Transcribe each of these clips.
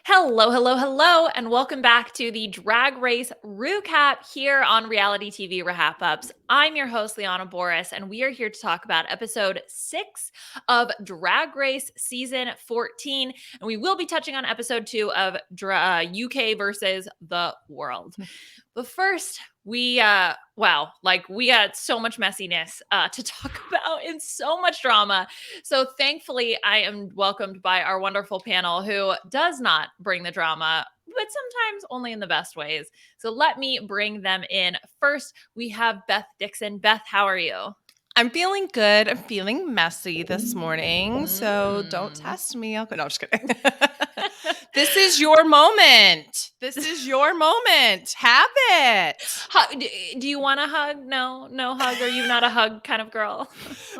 Hello, hello, hello, and welcome back to the Drag Race RHAPup here on reality TV RHAPups. I'm your host, Liana Boraas, and we are here to talk about episode 6 of Drag Race season 14. And we will be touching on episode 2 of UK versus the world. But first, we got so much messiness to talk about and so much drama. So thankfully, I am welcomed by our wonderful panel who does not bring the drama, but sometimes only in the best ways. So let me bring them in. First, we have Beth Dixon. Beth, how are you? I'm feeling good. I'm feeling messy this morning, so don't test me. No, I'm just kidding. This is your moment. This is your moment. Have it. Do you want a hug? No hug. Are you not a hug kind of girl?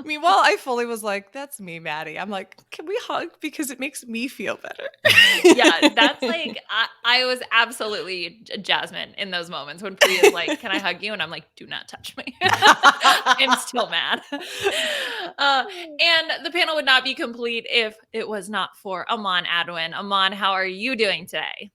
Meanwhile, I fully was like, that's me, Maddy. I'm like, can we hug? Because it makes me feel better. Yeah, that's like, I was absolutely Jasmine in those moments when Priya's like, can I hug you? And I'm like, do not touch me. I'm still mad. And the panel would not be complete if it was not for Aman Adwin. Aman, how are you doing today?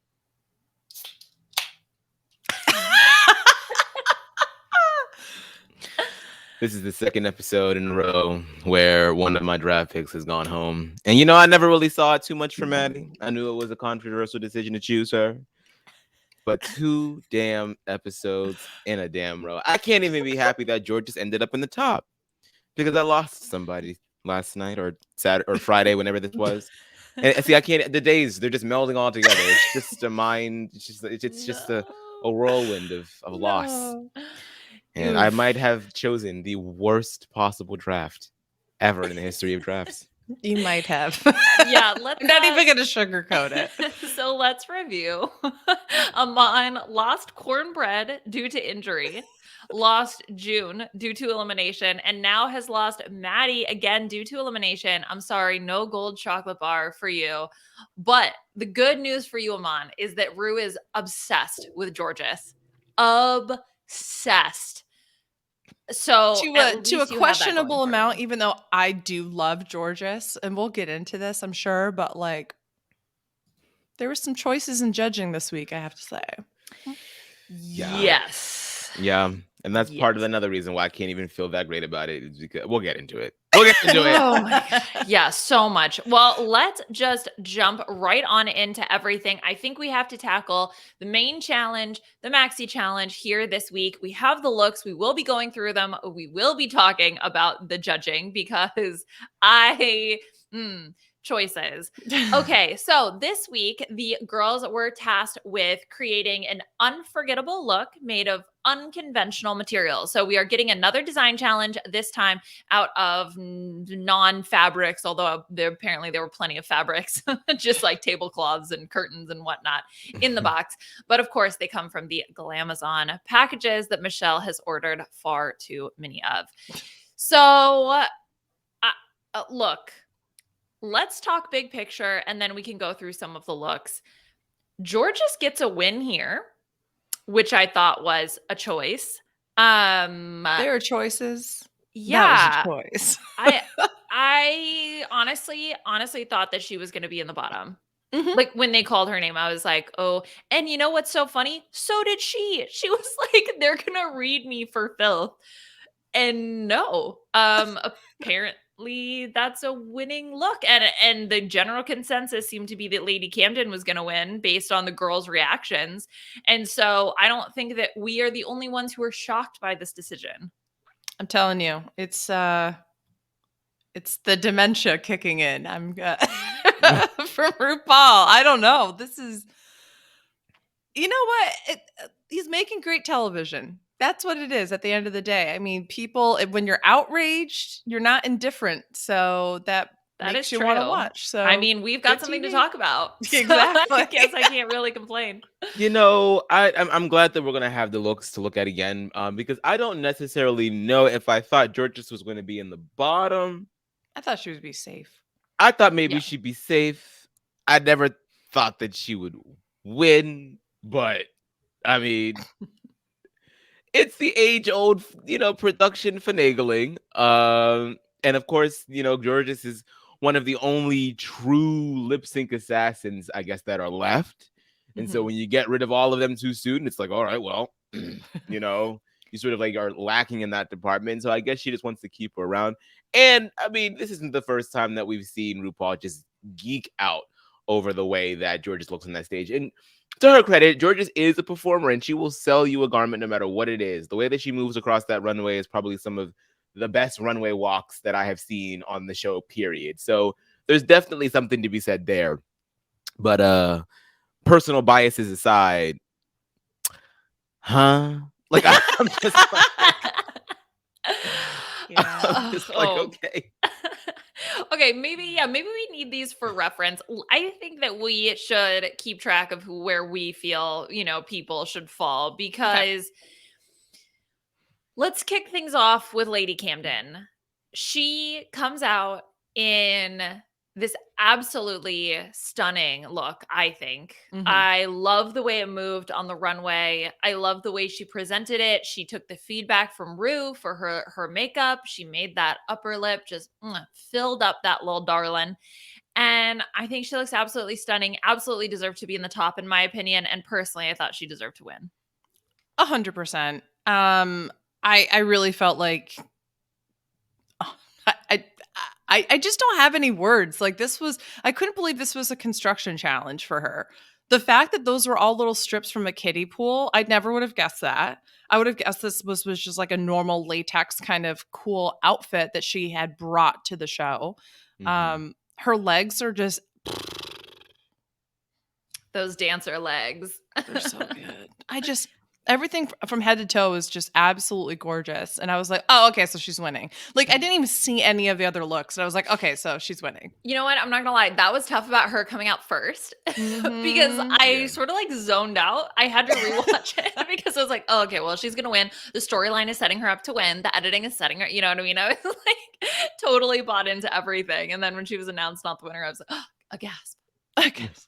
This is the second episode in a row where one of my draft picks has gone home. And you know, I never really saw it too much for Maddy. I knew it was a controversial decision to choose her. But 2 damn episodes in a damn row. I can't even be happy that Jorgeous ended up in the top. Because I lost somebody last night or Saturday or Friday, whenever this was. And see, I can't, the days, they're just melding all together. It's just a mind, it's just a whirlwind of loss. And I might have chosen the worst possible draft ever in the history of drafts. You might have. Yeah, I'm not even going to sugarcoat it. So let's review. Aman lost cornbread due to injury, lost June due to elimination, and now has lost Maddy again due to elimination. I'm sorry, no gold chocolate bar for you. But the good news for you, Aman, is that Ru is obsessed with Jorgeous. Obsessed. So to a questionable amount, even though I do love Jorgeous, and we'll get into this, I'm sure, but like there were some choices in judging this week, I have to say. Yes. Yeah. And that's part of another reason why I can't even feel that great about it. Is because we'll get into it. Oh my God. Yeah, so much. Well, let's just jump right on into everything. I think we have to tackle the main challenge, the Maxi challenge here this week. We have the looks. We will be going through them. We will be talking about the judging because choices. Okay, so this week, the girls were tasked with creating an unforgettable look made of unconventional materials. So we are getting another design challenge, this time out of non-fabrics, although there were plenty of fabrics, just like tablecloths and curtains and whatnot in the box. But of course, they come from the Glamazon packages that Michelle has ordered far too many of. So, look, let's talk big picture, and then we can go through some of the looks. Jorgeous gets a win here, which I thought was a choice. There are choices. Yeah. That was a choice. I honestly thought that she was going to be in the bottom. Mm-hmm. Like when they called her name, I was like, oh, and you know what's so funny? So did she. She was like, they're going to read me for filth. And no, apparently that's a winning look. And the general consensus seemed to be that Lady Camden was going to win based on the girls' reactions. And so I don't think that we are the only ones who are shocked by this decision. I'm telling you, it's the dementia kicking in. I'm from RuPaul. I don't know. This is, you know what? He's making great television. That's what it is at the end of the day. I mean, people, when you're outraged, you're not indifferent. So that makes you want to watch. So I mean, we've got something to talk about. Exactly. I guess I can't really complain. You know, I'm glad that we're going to have the looks to look at again, because I don't necessarily know if I thought Jorgeous was going to be in the bottom. I thought she would be safe. I thought maybe she'd be safe. I never thought that she would win, but I mean, it's the age-old, production finagling. And of course, Jorgeous is one of the only true lip sync assassins, I guess, that are left. And so when you get rid of all of them too soon, it's like, all right, well, you know, you sort of like are lacking in that department. So I guess she just wants to keep her around. And I mean, this isn't the first time that we've seen RuPaul just geek out over the way that Jorgeous looks on that stage. And to her credit, Jorgeous is a performer and she will sell you a garment no matter what it is. The way that she moves across that runway is probably some of the best runway walks that I have seen on the show, period. So there's definitely something to be said there. But personal biases aside, like I'm just like, I'm just like, okay. Okay, maybe we need these for reference. I think that we should keep track of where we feel, you know, people should fall, because let's kick things off with Lady Camden. She comes out in this absolutely stunning look, I think. I love the way it moved on the runway. I love the way she presented it. She took the feedback from Ru for her makeup. She made that upper lip just filled up that little darling. And I think she looks absolutely stunning, absolutely deserved to be in the top, in my opinion. And personally, I thought she deserved to win. 100%. I really felt like I just don't have any words. Like, I couldn't believe this was a construction challenge for her. The fact that those were all little strips from a kiddie pool, I never would have guessed that. I would have guessed this was just like a normal latex kind of cool outfit that she had brought to the show. Her legs are just... Those dancer legs. They're so good. Everything from head to toe is just absolutely gorgeous. And I was like, oh, okay, so she's winning. Like, I didn't even see any of the other looks. And I was like, okay, so she's winning. You know what? I'm not going to lie. That was tough about her coming out first because I sort of like zoned out. I had to rewatch it because I was like, oh, okay, well, she's going to win. The storyline is setting her up to win. The editing is setting her, you know what I mean? I was like totally bought into everything. And then when she was announced not the winner, I was like, oh, a gasp. A gasp.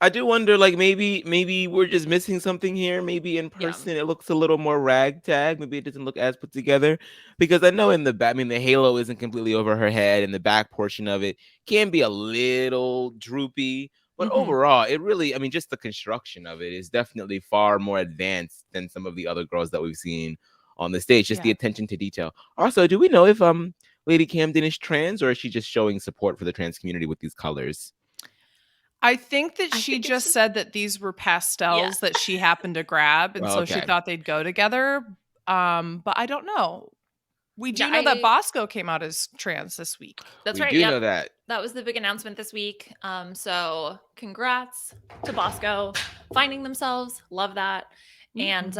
I do wonder, like, maybe we're just missing something here. Maybe in person it looks a little more ragtag. Maybe it doesn't look as put together. Because I know in the back, I mean, the halo isn't completely over her head, and the back portion of it can be a little droopy. But overall, it really, I mean, just the construction of it is definitely far more advanced than some of the other girls that we've seen on the stage. Just the attention to detail. Also, do we know if Lady Camden is trans, or is she just showing support for the trans community with these colors? I think that she just said that these were pastels that she happened to grab, and so she thought they'd go together. But I don't know. We do know that Bosco came out as trans this week. That's right. We do know that. That was the big announcement this week. So congrats to Bosco finding themselves. Love that. And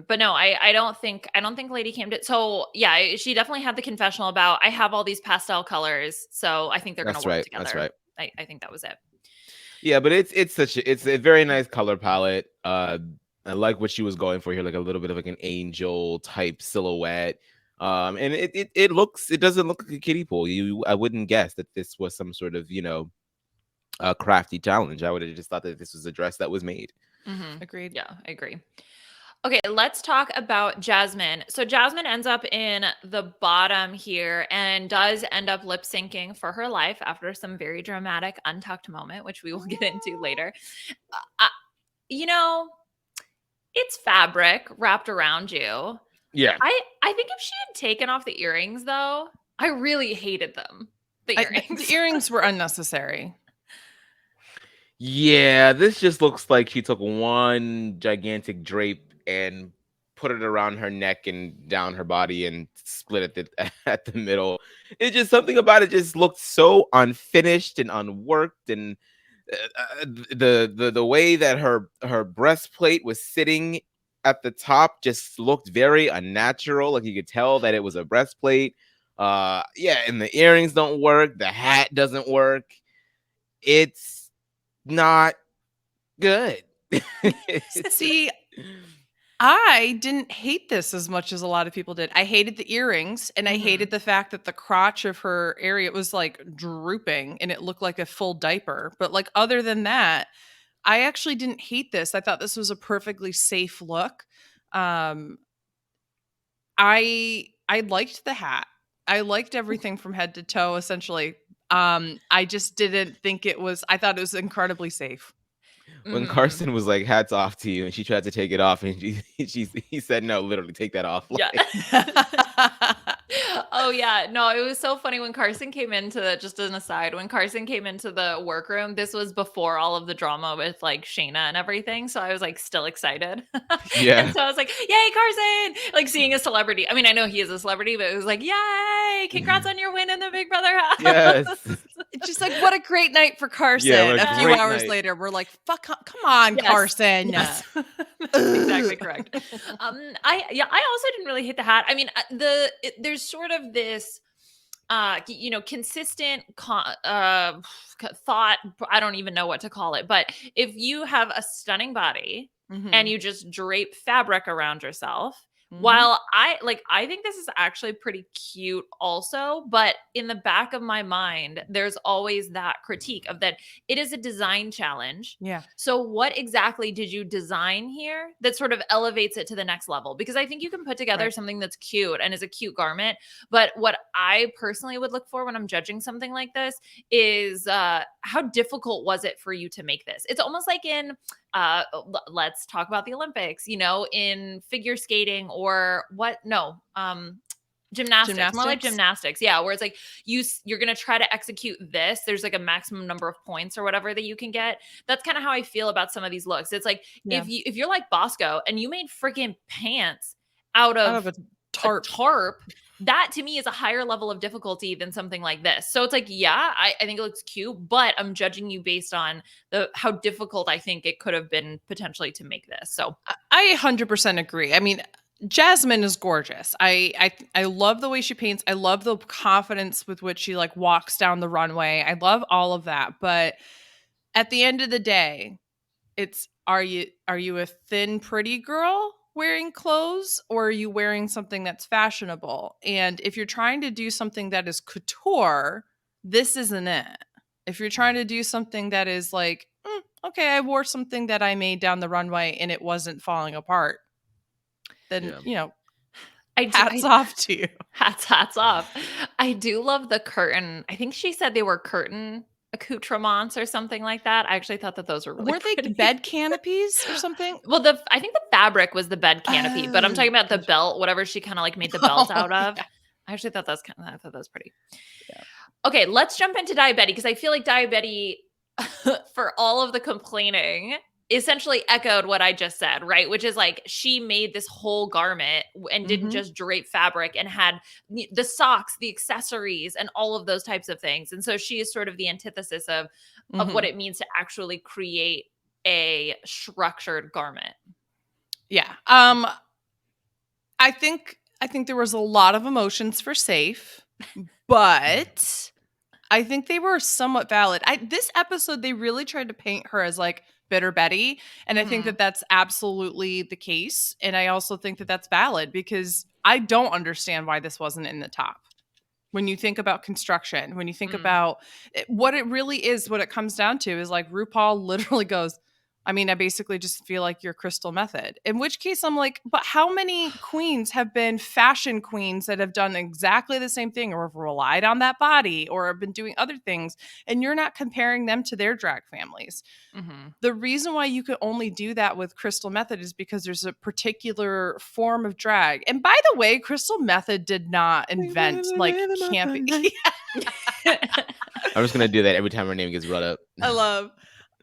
but no, I don't think Lady Camden. So yeah, she definitely had the confessional about, I have all these pastel colors, so I think they're going to work together. That's right. I think that was it. Yeah, but it's a very nice color palette. I like what she was going for here, like a little bit of like an angel type silhouette. And it doesn't look like a kiddie pool. I wouldn't guess that this was some sort of, a crafty challenge. I would have just thought that this was a dress that was made. Agreed. Yeah, I agree. Okay, let's talk about Jasmine. So Jasmine ends up in the bottom here and does end up lip syncing for her life after some very dramatic untucked moment, which we will get into later. It's fabric wrapped around you. Yeah. I think if she had taken off the earrings, though, I really hated them. The earrings were unnecessary. Yeah, this just looks like she took one gigantic drape and put it around her neck and down her body and split it at the middle. It's just something about it just looked so unfinished and unworked, and the way that her breastplate was sitting at the top just looked very unnatural. Like you could tell that it was a breastplate. And the earrings don't work. The hat doesn't work. It's not good. See, I didn't hate this as much as a lot of people did. I hated the earrings, and I hated the fact that the crotch of her area was like drooping and it looked like a full diaper. But like, other than that, I actually didn't hate this. I thought this was a perfectly safe look. I liked the hat. I liked everything from head to toe, essentially. I just didn't think it was. I thought it was incredibly safe. When Carson was like, hats off to you, and she tried to take it off, and he said, no, literally take that off. Yeah. Oh yeah. No, it was so funny when Carson came into, just as an aside, when Carson came into the workroom, this was before all of the drama with like Shayna and everything. So I was like still excited. Yeah. And so I was like, yay, Carson! Like seeing a celebrity. I mean, I know he is a celebrity, but it was like, yay, congrats on your win in the Big Brother house. Yes. It's just like, what a great night for Carson. Yeah, a few great hours night. later, we're like, fuck, come on, Yes. Carson. Yes. Exactly correct. I also didn't really hit the hat. I mean, there's sort of this consistent thought, I don't even know what to call it, but if you have a stunning body and you just drape fabric around yourself, while I think this is actually pretty cute also, but in the back of my mind, there's always that critique of that it is a design challenge. Yeah. So what exactly did you design here that sort of elevates it to the next level? Because I think you can put together something that's cute and is a cute garment. But what I personally would look for when I'm judging something like this is how difficult was it for you to make this? It's almost like in let's talk about the Olympics, in figure skating or gymnastics, more like gymnastics. Yeah. Where it's like you're going to try to execute this. There's like a maximum number of points or whatever that you can get. That's kind of how I feel about some of these looks. It's like, if you're like Bosco and you made freaking pants out of a tarp, that to me is a higher level of difficulty than something like this. So it's like, yeah, I think it looks cute, but I'm judging you based on how difficult I think it could have been potentially to make this. So I 100% agree. I mean, Jasmine is gorgeous. I love the way she paints. I love the confidence with which she like walks down the runway. I love all of that. But at the end of the day, it's are you a thin, pretty girl wearing clothes, or are you wearing something that's fashionable? And if you're trying to do something that is couture, this isn't it. If you're trying to do something that is like, okay, I wore something that I made down the runway and it wasn't falling apart, then, hats off to you. Hats off. I do love the curtain. I think she said they were curtain accoutrements or something like that. I actually thought that those were really they bed canopies or something? Well, I think the fabric was the bed canopy, but I'm talking about the belt, whatever she kind of like made the belt out of. Yeah. I actually thought that was pretty. Yeah. Okay, let's jump into Daya Betty because I feel like Daya Betty, for all of the complaining, essentially echoed what I just said, right? Which is like she made this whole garment and didn't just drape fabric and had the socks, the accessories, and all of those types of things. And so she is sort of the antithesis of what it means to actually create a structured garment. Yeah. I think there was a lot of emotions for Safe, but I think they were somewhat valid. This episode, they really tried to paint her as like Bitter Betty. And I think that that's absolutely the case. And I also think that that's valid because I don't understand why this wasn't in the top. When you think about construction, when you think about what it really is, what it comes down to is like RuPaul literally goes, I mean, I basically just feel like you're Crystal Method. In which case I'm like, but how many queens have been fashion queens that have done exactly the same thing or have relied on that body or have been doing other things and you're not comparing them to their drag families? The reason why you could only do that with Crystal Method is because there's a particular form of drag. And by the way, Crystal Method did not invent like campy. I'm just going to do that every time her name gets brought up. I love.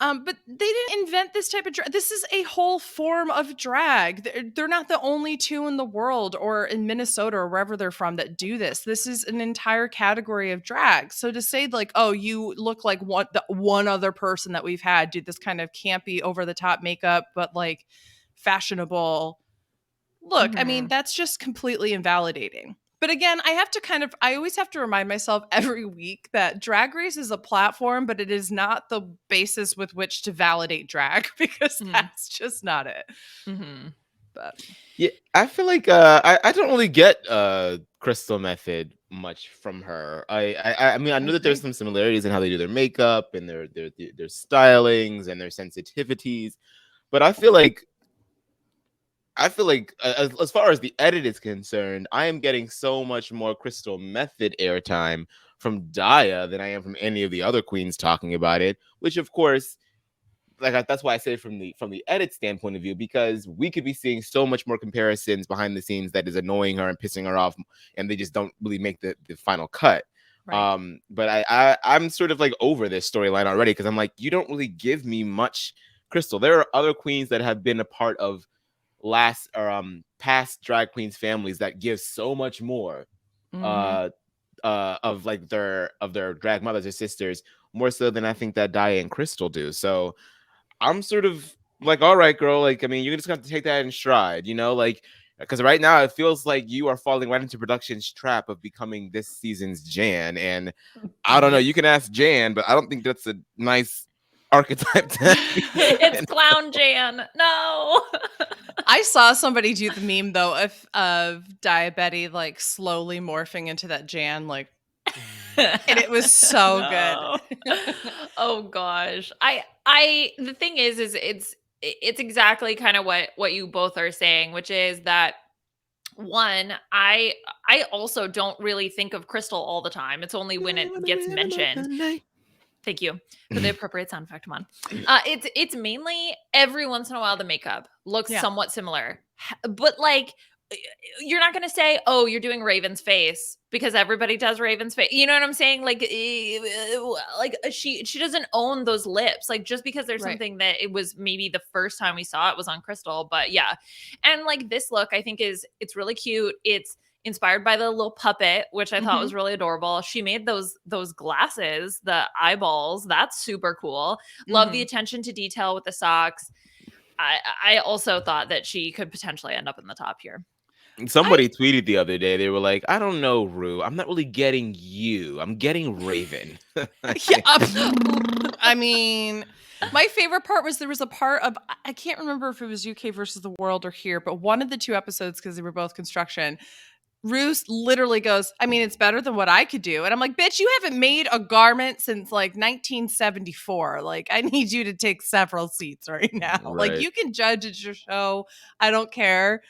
But they didn't invent this type of drag. This is a whole form of drag. They're not the only two in the world or in Minnesota or wherever they're from that do this. This is an entire category of drag. So to say like, oh, you look like one other person that we've had do this kind of campy over the top makeup, but like fashionable look, I mean, that's just completely invalidating. But again, I always have to remind myself every week that Drag Race is a platform, but it is not the basis with which to validate drag because that's just not it. But yeah, I feel like I don't really get Crystal Method much from her. I mean, I know that there's some similarities in how they do their makeup and their stylings and their sensitivities, but I feel like as far as the edit is concerned, I am getting so much more Crystal Method airtime from Daya than I am from any of the other queens talking about it, which of course, that's why I say from the edit standpoint of view, because we could be seeing so much more comparisons behind the scenes that is annoying her and pissing her off, and they just don't really make the final cut. Right. But I'm sort of like over this storyline already, because I'm like, you don't really give me much, Crystal. There are other queens that have been a part of past drag queens families that give so much more of like their drag mothers or sisters, more so than I think that Daya and Crystal do. So I'm sort of like, all right, girl, like, I mean, you're just gonna have to take that in stride, you know, like, because right now it feels like you are falling right into production's trap of becoming this season's Jan. And I don't know, you can ask Jan, but I don't think that's a nice archetype to It's clown Jan. No. I saw somebody do the meme though of Daya Betty like slowly morphing into that Jan, like, and it was so good. Oh gosh. The thing is it's exactly kind of what you both are saying, which is that one, I also don't really think of Crystal all the time. It's only when it gets mentioned. Thank you for the appropriate sound effect, Aman. It's mainly every once in a while the makeup looks somewhat similar, but like you're not going to say, oh, you're doing Raven's face because everybody does Raven's face. You know what I'm saying? Like she doesn't own those lips. Like just because there's something that it was maybe the first time we saw it was on Crystal, but yeah. And like this look, I think it's really cute. It's inspired by the little puppet, which I thought was really adorable. She made those glasses, the eyeballs. That's super cool. Love the attention to detail with the socks. I also thought that she could potentially end up in the top here. Somebody tweeted the other day, they were like, I don't know, Ru, I'm not really getting you. I'm getting Raven. I mean, my favorite part was there was a part of, I can't remember if it was UK versus the World or here, but one of the two episodes, because they were both construction, Roos literally goes, I mean, it's better than what I could do. And I'm like, bitch, you haven't made a garment since like 1974. Like, I need you to take several seats right now. Right. Like, you can judge, it's your show. I don't care.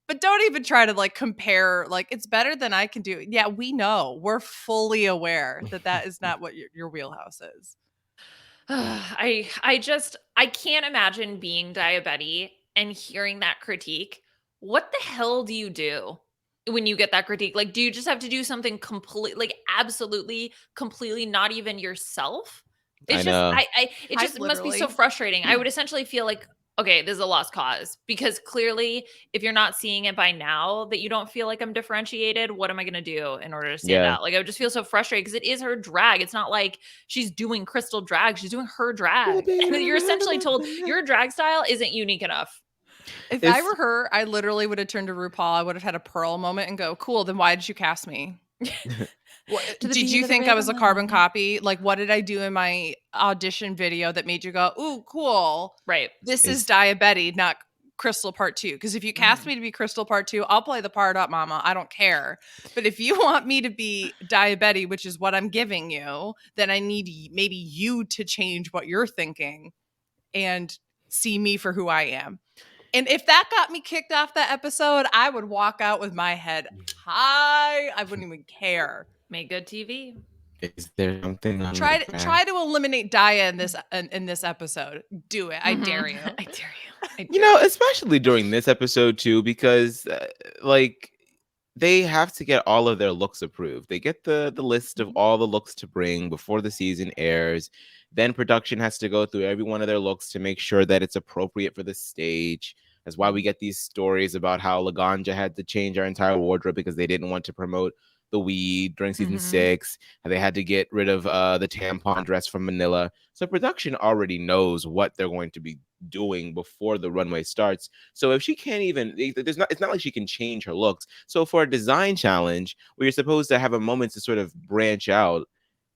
But don't even try to like compare, like it's better than I can do. Yeah, we know. We're fully aware that is not what your wheelhouse is. I can't imagine being Daya Betty and hearing that critique. What the hell do you do when you get that critique? Like, do you just have to do something absolutely, completely not even yourself? It's it must be so frustrating. I would essentially feel like, okay, this is a lost cause, because clearly if you're not seeing it by now that you don't feel like I'm differentiated, what am I going to do in order to stand out? Like, I would just feel so frustrated because it is her drag. It's not like she's doing Crystal drag. She's doing her drag. And you're essentially told your drag style isn't unique enough. If I were her, I literally would have turned to RuPaul. I would have had a pearl moment and go, cool, then why did you cast me? Did you think I was a carbon copy? Like, what did I do in my audition video that made you go, ooh, cool. Right. This is Daya Betty, not Crystal Part 2. Because if you cast me to be Crystal Part 2, I'll play the part up, mama. I don't care. But if you want me to be Daya Betty, which is what I'm giving you, then I need maybe you to change what you're thinking and see me for who I am. And if that got me kicked off that episode, I would walk out with my head high. I wouldn't even care. Make good TV. Is there something? Try to eliminate Daya in this episode. Do it. I dare you. I dare you. You know, especially during this episode too, because like they have to get all of their looks approved. They get the list of all the looks to bring before the season airs. Then production has to go through every one of their looks to make sure that it's appropriate for the stage. That's why we get these stories about how Laganja had to change our entire wardrobe because they didn't want to promote the weed during season 6. And they had to get rid of the tampon dress from Manila. So production already knows what they're going to be doing before the runway starts. So if she can't even, it's not like she can change her looks. So for a design challenge where you're supposed to have a moment to sort of branch out,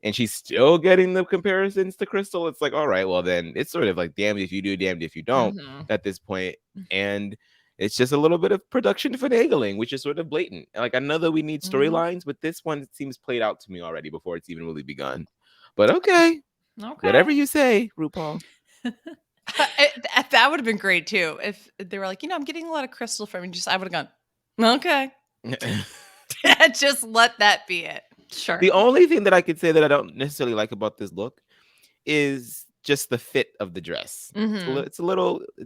and she's still getting the comparisons to Crystal, it's like, all right, well then it's sort of like damned if you do, damned if you don't at this point. And it's just a little bit of production finagling, which is sort of blatant. Like, I know that we need storylines, but this one seems played out to me already before it's even really begun. But okay. Whatever you say, RuPaul. That would have been great too. If they were like, I'm getting a lot of Crystal from you, I would have gone, okay. Just let that be it. Sure. The only thing that I could say that I don't necessarily like about this look is just the fit of the dress. Mhm.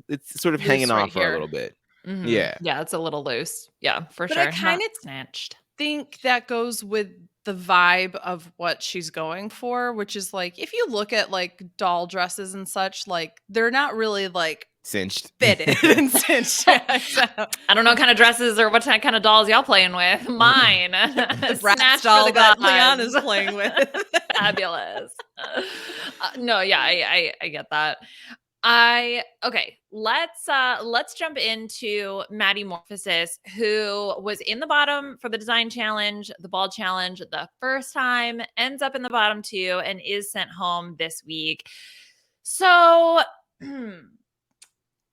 It's sort of Loose hanging right off her a here. little bit. Mhm. Yeah. Yeah, it's a little loose. Yeah, for But I sure. kinda Not snatched. think that goes with the vibe of what she's going for, which is like if you look at like doll dresses and such, like they're not really like Cinched. fitted and cinched. Yeah, so. I don't know what kind of dresses or what kind of dolls y'all playing with. Mine. The Snatched Bratz for doll the that gods. Liana's playing with. Fabulous. No, yeah, I get that. Okay, let's jump into Maddy Morphosis, who was in the bottom for the design challenge, the ball challenge the first time, ends up in the bottom 2 and is sent home this week. So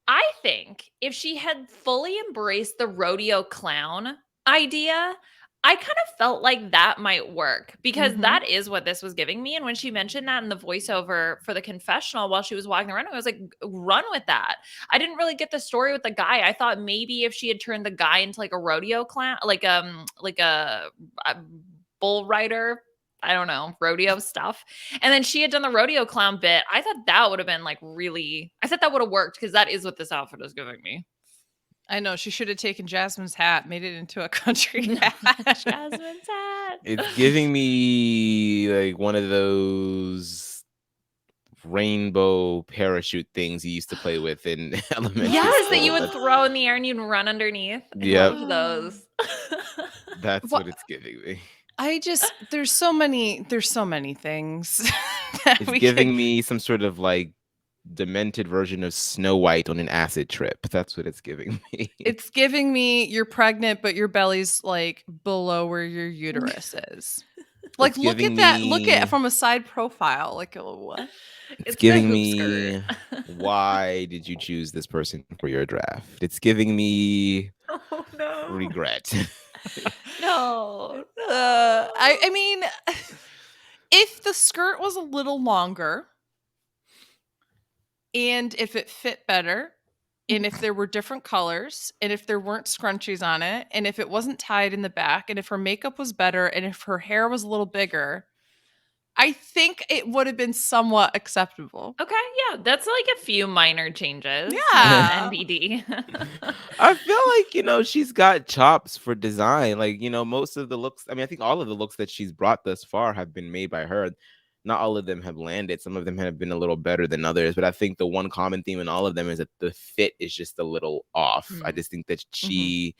I think if she had fully embraced the rodeo clown idea, I kind of felt like that might work because that is what this was giving me. And when she mentioned that in the voiceover for the confessional while she was walking around, I was like, run with that. I didn't really get the story with the guy. I thought maybe if she had turned the guy into like a rodeo clown, like a bull rider, I don't know, rodeo stuff. And then she had done the rodeo clown bit. I thought that would have been like really, I thought that would have worked because that is what this outfit is giving me. I know she should have taken Jasmine's hat, made it into a country hat. Jasmine's hat. It's giving me like one of those rainbow parachute things you used to play with in elementary Yes, school. that you would throw in the air and you'd run underneath. I Yep. love those. That's what it's giving me. There's so many things that It's giving me some sort of like demented version of Snow White on an acid trip. That's what it's giving me. It's giving me you're pregnant, but your belly's like below where your uterus is. Like, look at that. Look at it from a side profile. Like, what? It's giving me why did you choose this person for your draft? It's giving me regret. No. I mean, if the skirt was a little longer and if it fit better and if there were different colors and if there weren't scrunchies on it and if it wasn't tied in the back and if her makeup was better and if her hair was a little bigger, I think it would have been somewhat acceptable. Okay, yeah, that's like a few minor changes. Yeah. NBD. I feel like, she's got chops for design. Like, most of the looks, I think all of the looks that she's brought thus far have been made by her. Not all of them have landed. Some of them have been a little better than others. But I think the one common theme in all of them is that the fit is just a little off. I just think that she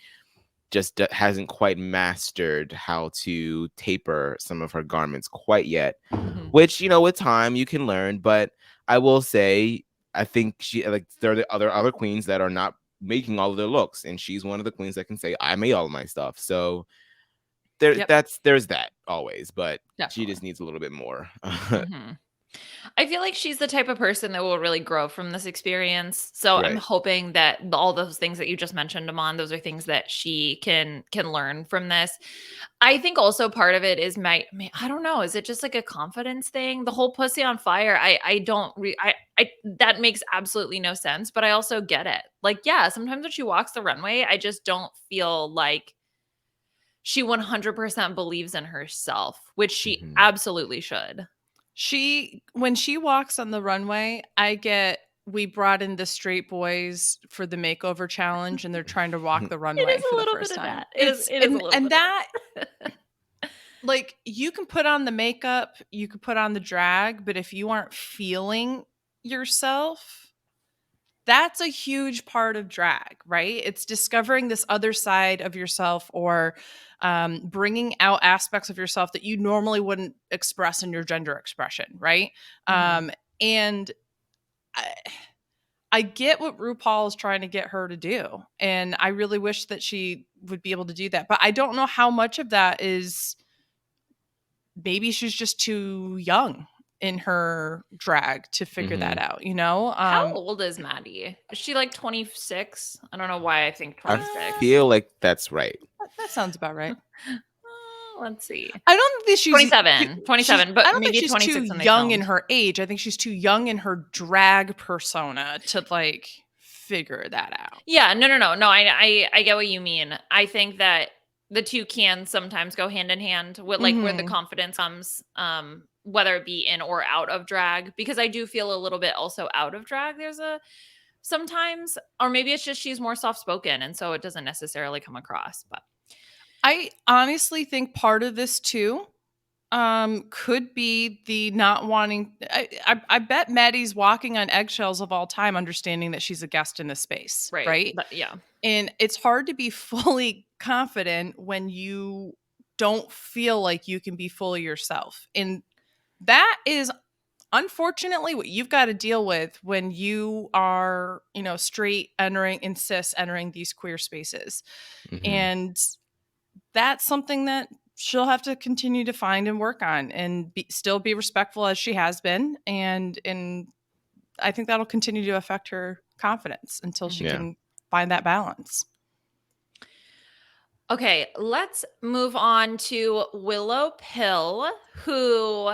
just hasn't quite mastered how to taper some of her garments quite yet, which, with time you can learn. But I will say, I think there are the other queens that are not making all of their looks. And she's one of the queens that can say, I made all of my stuff. So there's that always, but she just needs a little bit more. I feel like she's the type of person that will really grow from this experience. So I'm hoping that all those things that you just mentioned, Aman, those are things that she can learn from this. I think also part of it is I don't know, is it just like a confidence thing? The whole pussy on fire, that makes absolutely no sense, but I also get it. Like, yeah, sometimes when she walks the runway, I just don't feel like she 100% believes in herself, which she absolutely should. When she walks on the runway, we brought in the straight boys for the makeover challenge and they're trying to walk the runway for the first time. It is a little bit of that. Like, you can put on the makeup, you can put on the drag, but if you aren't feeling yourself, that's a huge part of drag, right? It's discovering this other side of yourself or bringing out aspects of yourself that you normally wouldn't express in your gender expression, right? And I get what RuPaul is trying to get her to do. And I really wish that she would be able to do that. But I don't know how much of that is maybe she's just too young in her drag to figure that out, How old is Maddy? Is she like 26? I don't know why I think 26. I feel like that's right. That sounds about right. Let's see. I don't think she's 27, but I don't maybe think she's 26 too young in her age. I think she's too young in her drag persona to like figure that out. Yeah, no. I get what you mean. I think that the two can sometimes go hand in hand with like where the confidence comes, whether it be in or out of drag, because I do feel a little bit also out of drag. There's sometimes, or maybe it's just she's more soft spoken and so it doesn't necessarily come across. But I honestly think part of this too could be the not wanting. I bet Maddie's walking on eggshells of all time, understanding that she's a guest in this space, right? But, yeah. And it's hard to be fully confident when you don't feel like you can be fully yourself. And that is unfortunately what you've got to deal with when you are, straight entering and cis entering these queer spaces. Mhm. And that's something that she'll have to continue to find and work on and still be respectful as she has been. And I think that'll continue to affect her confidence until she can find that balance. Okay, let's move on to Willow Pill, who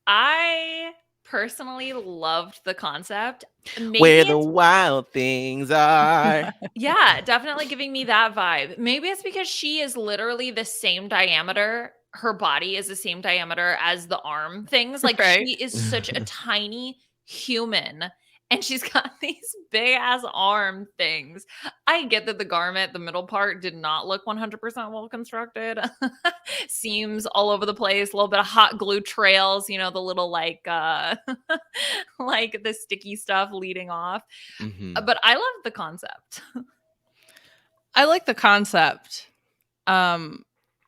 I personally loved the concept. Maybe Where the wild things are. yeah, definitely giving me that vibe. Maybe it's because she is literally the same diameter. Her body is the same diameter as the arm things. Like Right. she is such a tiny human and she's got these big ass arm things. I get that the garment, the middle part did not look 100% well constructed. Seams all over the place, a little bit of hot glue trails, the little like like the sticky stuff leading off. But I love the concept. I like the concept. I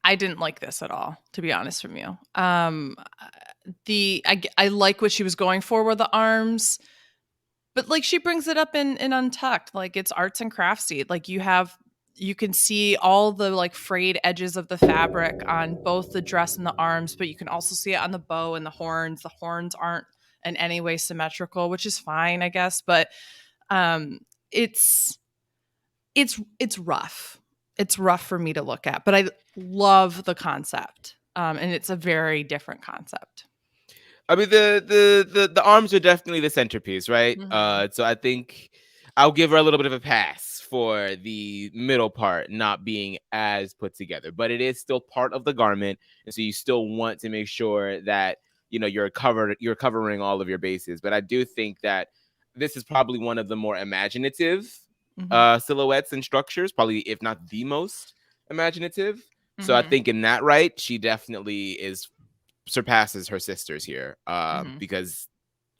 didn't like this at all, to be honest from you. I like what she was going for with the arms, but like she brings it up in Untucked, like it's arts and craftsy. Like you can see all the like frayed edges of the fabric on both the dress and the arms, but you can also see it on the bow and the horns. The horns aren't in any way symmetrical, which is fine, I guess. But it's rough. It's rough for me to look at, but I love the concept. And it's a very different concept. I mean, the arms are definitely the centerpiece, right? So I think I'll give her a little bit of a pass for the middle part not being as put together, but it is still part of the garment, and so you still want to make sure that you're covering all of your bases. But I do think that this is probably one of the more imaginative silhouettes and structures, probably if not the most imaginative. So I think in that right, she definitely surpasses her sisters here, because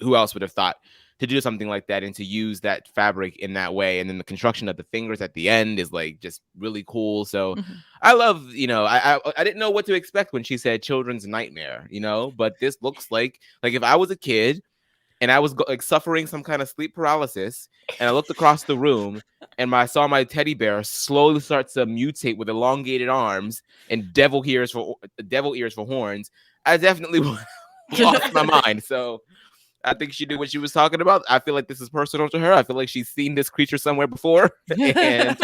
who else would have thought to do something like that and to use that fabric in that way? And then the construction of the fingers at the end is like just really cool. So I love, I didn't know what to expect when she said children's nightmare, but this looks like if I was a kid and I was suffering some kind of sleep paralysis, and I looked across the room and I saw my teddy bear slowly start to mutate with elongated arms and devil ears for horns, I definitely lost my mind. So I think she knew what she was talking about. I feel like this is personal to her. I feel like she's seen this creature somewhere before, and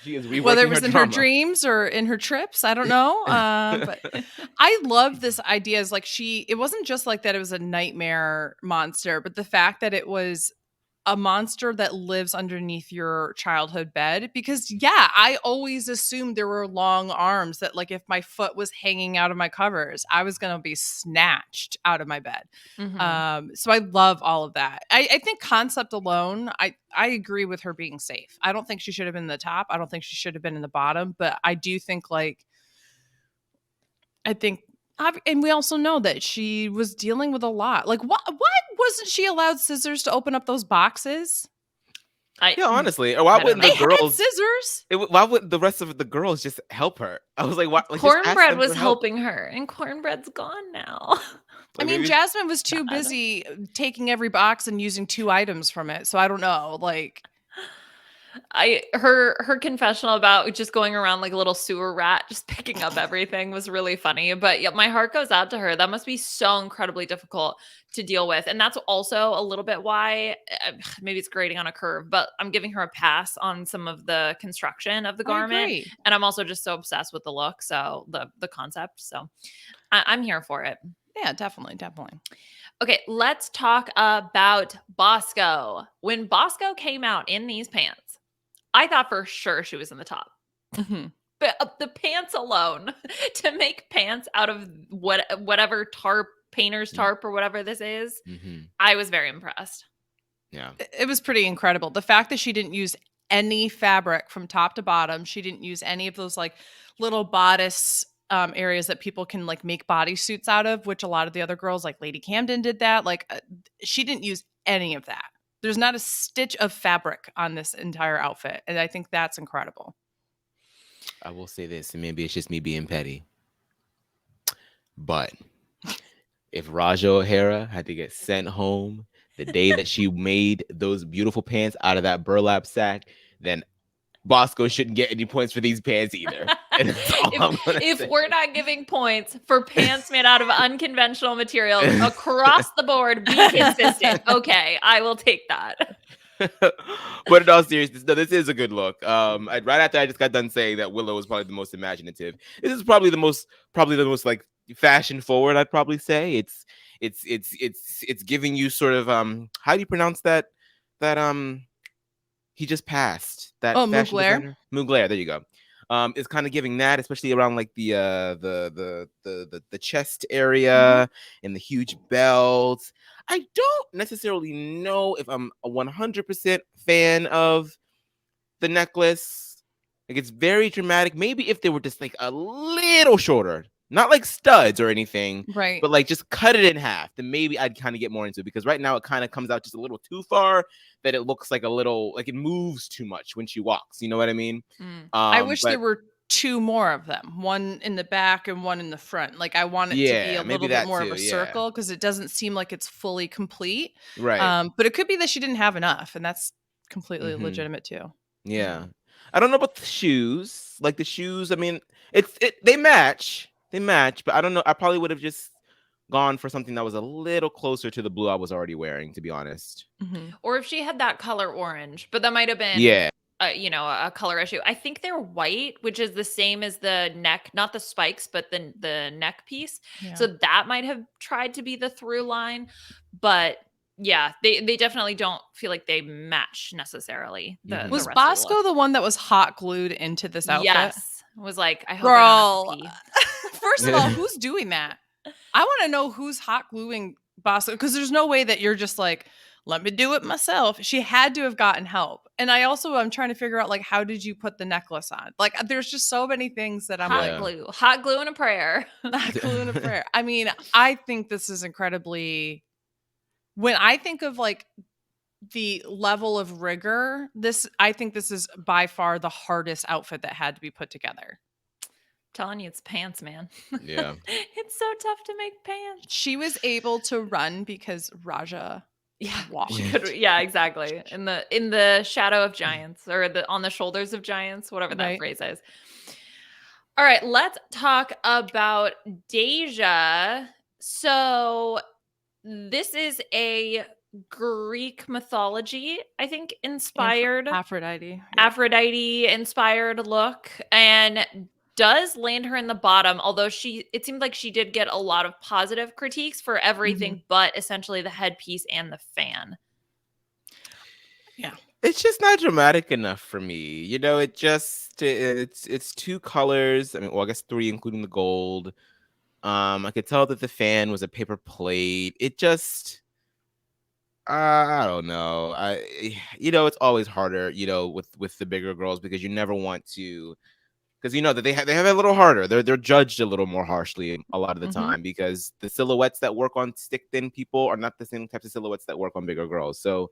she is reworking whether it was her in drama. her dreams or in her trips, I don't know. But I love this idea. Is like it wasn't just like that it was a nightmare monster, but the fact that it was a monster that lives underneath your childhood bed. Because I always assumed there were long arms that like if my foot was hanging out of my covers, I was going to be snatched out of my bed. So I love all of that. I think concept alone, I agree with her being safe. I don't think she should have been in the top. I don't think she should have been in the bottom, but I do think and we also know that she was dealing with a lot. Like, what wasn't she allowed scissors to open up those boxes? Honestly, or why wouldn't the girls had scissors? Why would the rest of the girls just help her? I was like, what? Like, Cornbread was helping her, and Cornbread's gone now. I mean, Jasmine was too busy taking every box and using 2 items from it. So I don't know. Like, her confessional about just going around like a little sewer rat, just picking up everything was really funny. But yeah, my heart goes out to her. That must be so incredibly difficult to deal with. And that's also a little bit why maybe it's grading on a curve, but I'm giving her a pass on some of the construction of the garment. And I'm also just so obsessed with the look. So the concept. So I'm here for it. Yeah, definitely. Okay, let's talk about Bosco. When Bosco came out in these pants, I thought for sure she was in the top. But the pants alone, to make pants out of whatever tarp, painter's tarp or whatever this is, I was very impressed. Yeah. It was pretty incredible. The fact that she didn't use any fabric from top to bottom. She didn't use any of those like little bodice areas that people can like make bodysuits out of, which a lot of the other girls like Lady Camden did that. Like she didn't use any of that. There's not a stitch of fabric on this entire outfit. And I think that's incredible. I will say this, and maybe it's just me being petty, but if Raja O'Hara had to get sent home the day that she made those beautiful pants out of that burlap sack, then Bosco shouldn't get any points for these pants either. And that's all I'm gonna If say. we're not giving points for pants made out of unconventional materials across the board, be consistent. Okay, I will take that. But in all seriousness, no, this is a good look. Right after I just got done saying that Willow was probably the most imaginative, this is probably the most like fashion forward. I'd probably say it's giving you sort of how do you pronounce that he just passed that fashion designer Mugler. There you go. Is kind of giving that, especially around like the chest area and the huge belt. I don't necessarily know if I'm a 100% fan of the necklace. Like it's very dramatic. Maybe if they were just like a little shorter, not like studs or anything, right? But like just cut it in half, then maybe I'd kind of get more into it, because right now it kind of comes out just a little too far, that it looks like a little like it moves too much when she walks. You know what I mean? I wish there were two more of them, one in the back and one in the front. Like I want it to be a little bit more of a circle, because it doesn't seem like it's fully complete. Right. But it could be that she didn't have enough, and that's completely legitimate too. Yeah. I don't know about the shoes. Like the shoes, I mean, they match. They match, but I don't know. I probably would have just gone for something that was a little closer to the blue I was already wearing, to be honest. Or if she had that color orange, but that might have been a color issue. I think they're white, which is the same as the neck, not the spikes, but the neck piece. Yeah. So that might have tried to be the through line, but yeah, they definitely don't feel like they match necessarily. Was Bosco the one that was hot glued into this outfit? Yes. Was like, I hope Girl, first of all, who's doing that? I want to know who's hot gluing Bosco, because there's no way that you're just like, let me do it myself. She had to have gotten help. And I'm trying to figure out, like, how did you put the necklace on? Like, there's just so many things that I'm hot glue and a prayer. Hot glue and a prayer. I mean, I think this is incredibly, when I think of like the level of rigor, I think this is by far the hardest outfit that had to be put together. Telling you, it's pants, man. Yeah. It's so tough to make pants. She was able to run because Raja walked. Yeah, exactly. In the shadow of giants, or on the shoulders of giants, whatever that phrase is. All right, let's talk about Deja. So this is a Greek mythology, I think, inspired Aphrodite inspired look, and does land her in the bottom, although it seemed like she did get a lot of positive critiques for everything but essentially the headpiece and the fan. Yeah. It's just not dramatic enough for me. You know, it's two colors. I mean, well, I guess three, including the gold. I could tell that the fan was a paper plate. It just, I don't know. It's always harder, with the bigger girls, because you never want to, because that they have it a little harder. They're judged a little more harshly a lot of the time, because the silhouettes that work on stick thin people are not the same types of silhouettes that work on bigger girls. So,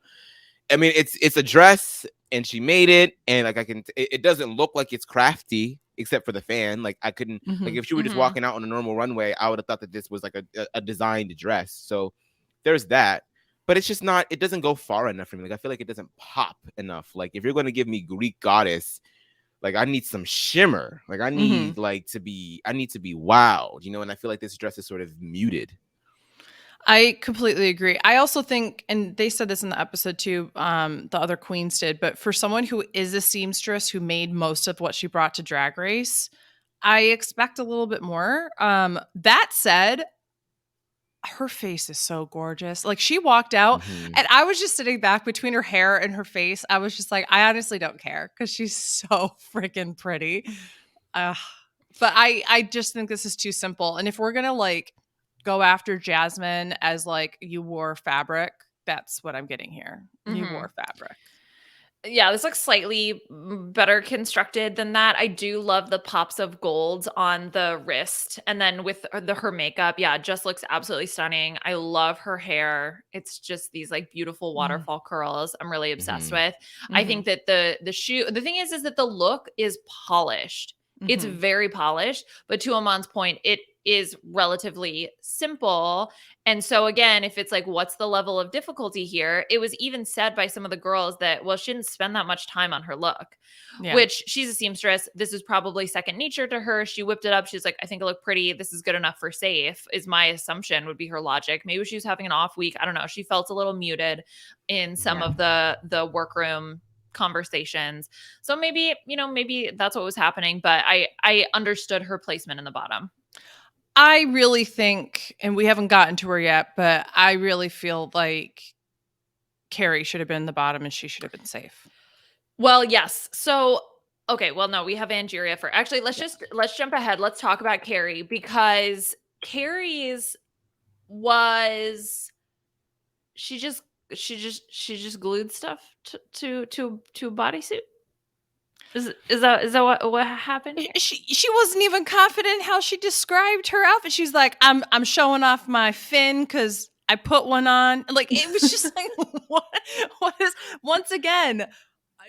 I mean, it's a dress, and she made it, and like it doesn't look like it's crafty, except for the fan. Like I couldn't, like if she were just walking out on a normal runway, I would have thought that this was like a designed dress. So there's that. But it's just not, it doesn't go far enough for me. Like I feel like it doesn't pop enough. Like if you're going to give me Greek goddess, like I need some shimmer. Like I need to be wowed, and I feel like this dress is sort of muted. I completely agree. I also think, and they said this in the episode too, the other queens did, but for someone who is a seamstress who made most of what she brought to Drag Race, I expect a little bit more. That said, her face is so gorgeous. Like she walked out and I was just sitting back between her hair and her face. I was just like, I honestly don't care, because she's so freaking pretty. But I just think this is too simple. And if we're gonna like go after Jasmine as like you wore fabric, that's what I'm getting here. You wore fabric. Yeah, this looks slightly better constructed than that. I do love the pops of gold on the wrist. And then with her makeup, yeah, it just looks absolutely stunning. I love her hair. It's just these like beautiful waterfall curls. I'm really obsessed with. I think that the thing is that the look is polished. It's very polished, but to Aman's point, it is relatively simple. And so again, if it's like, what's the level of difficulty here? It was even said by some of the girls that, well, she didn't spend that much time on her look, which she's a seamstress. This is probably second nature to her. She whipped it up. She's like, I think it looked pretty. This is good enough for safe, is my assumption, would be her logic. Maybe she was having an off week. I don't know. She felt a little muted in some of the workroom conversations. So maybe that's what was happening, but I understood her placement in the bottom. I really think, and we haven't gotten to her yet, but I really feel like Carrie should have been in the bottom and she should have been safe. Well, yes. So, okay. Well, no, we have Angeria for. Actually, let's jump ahead. Let's talk about Carrie, because Carrie's was she just glued stuff to a bodysuit. Is that what happened? She wasn't even confident how she described her outfit. She's like, I'm showing off my fin because I put one on. Like, it was just like, what is, once again,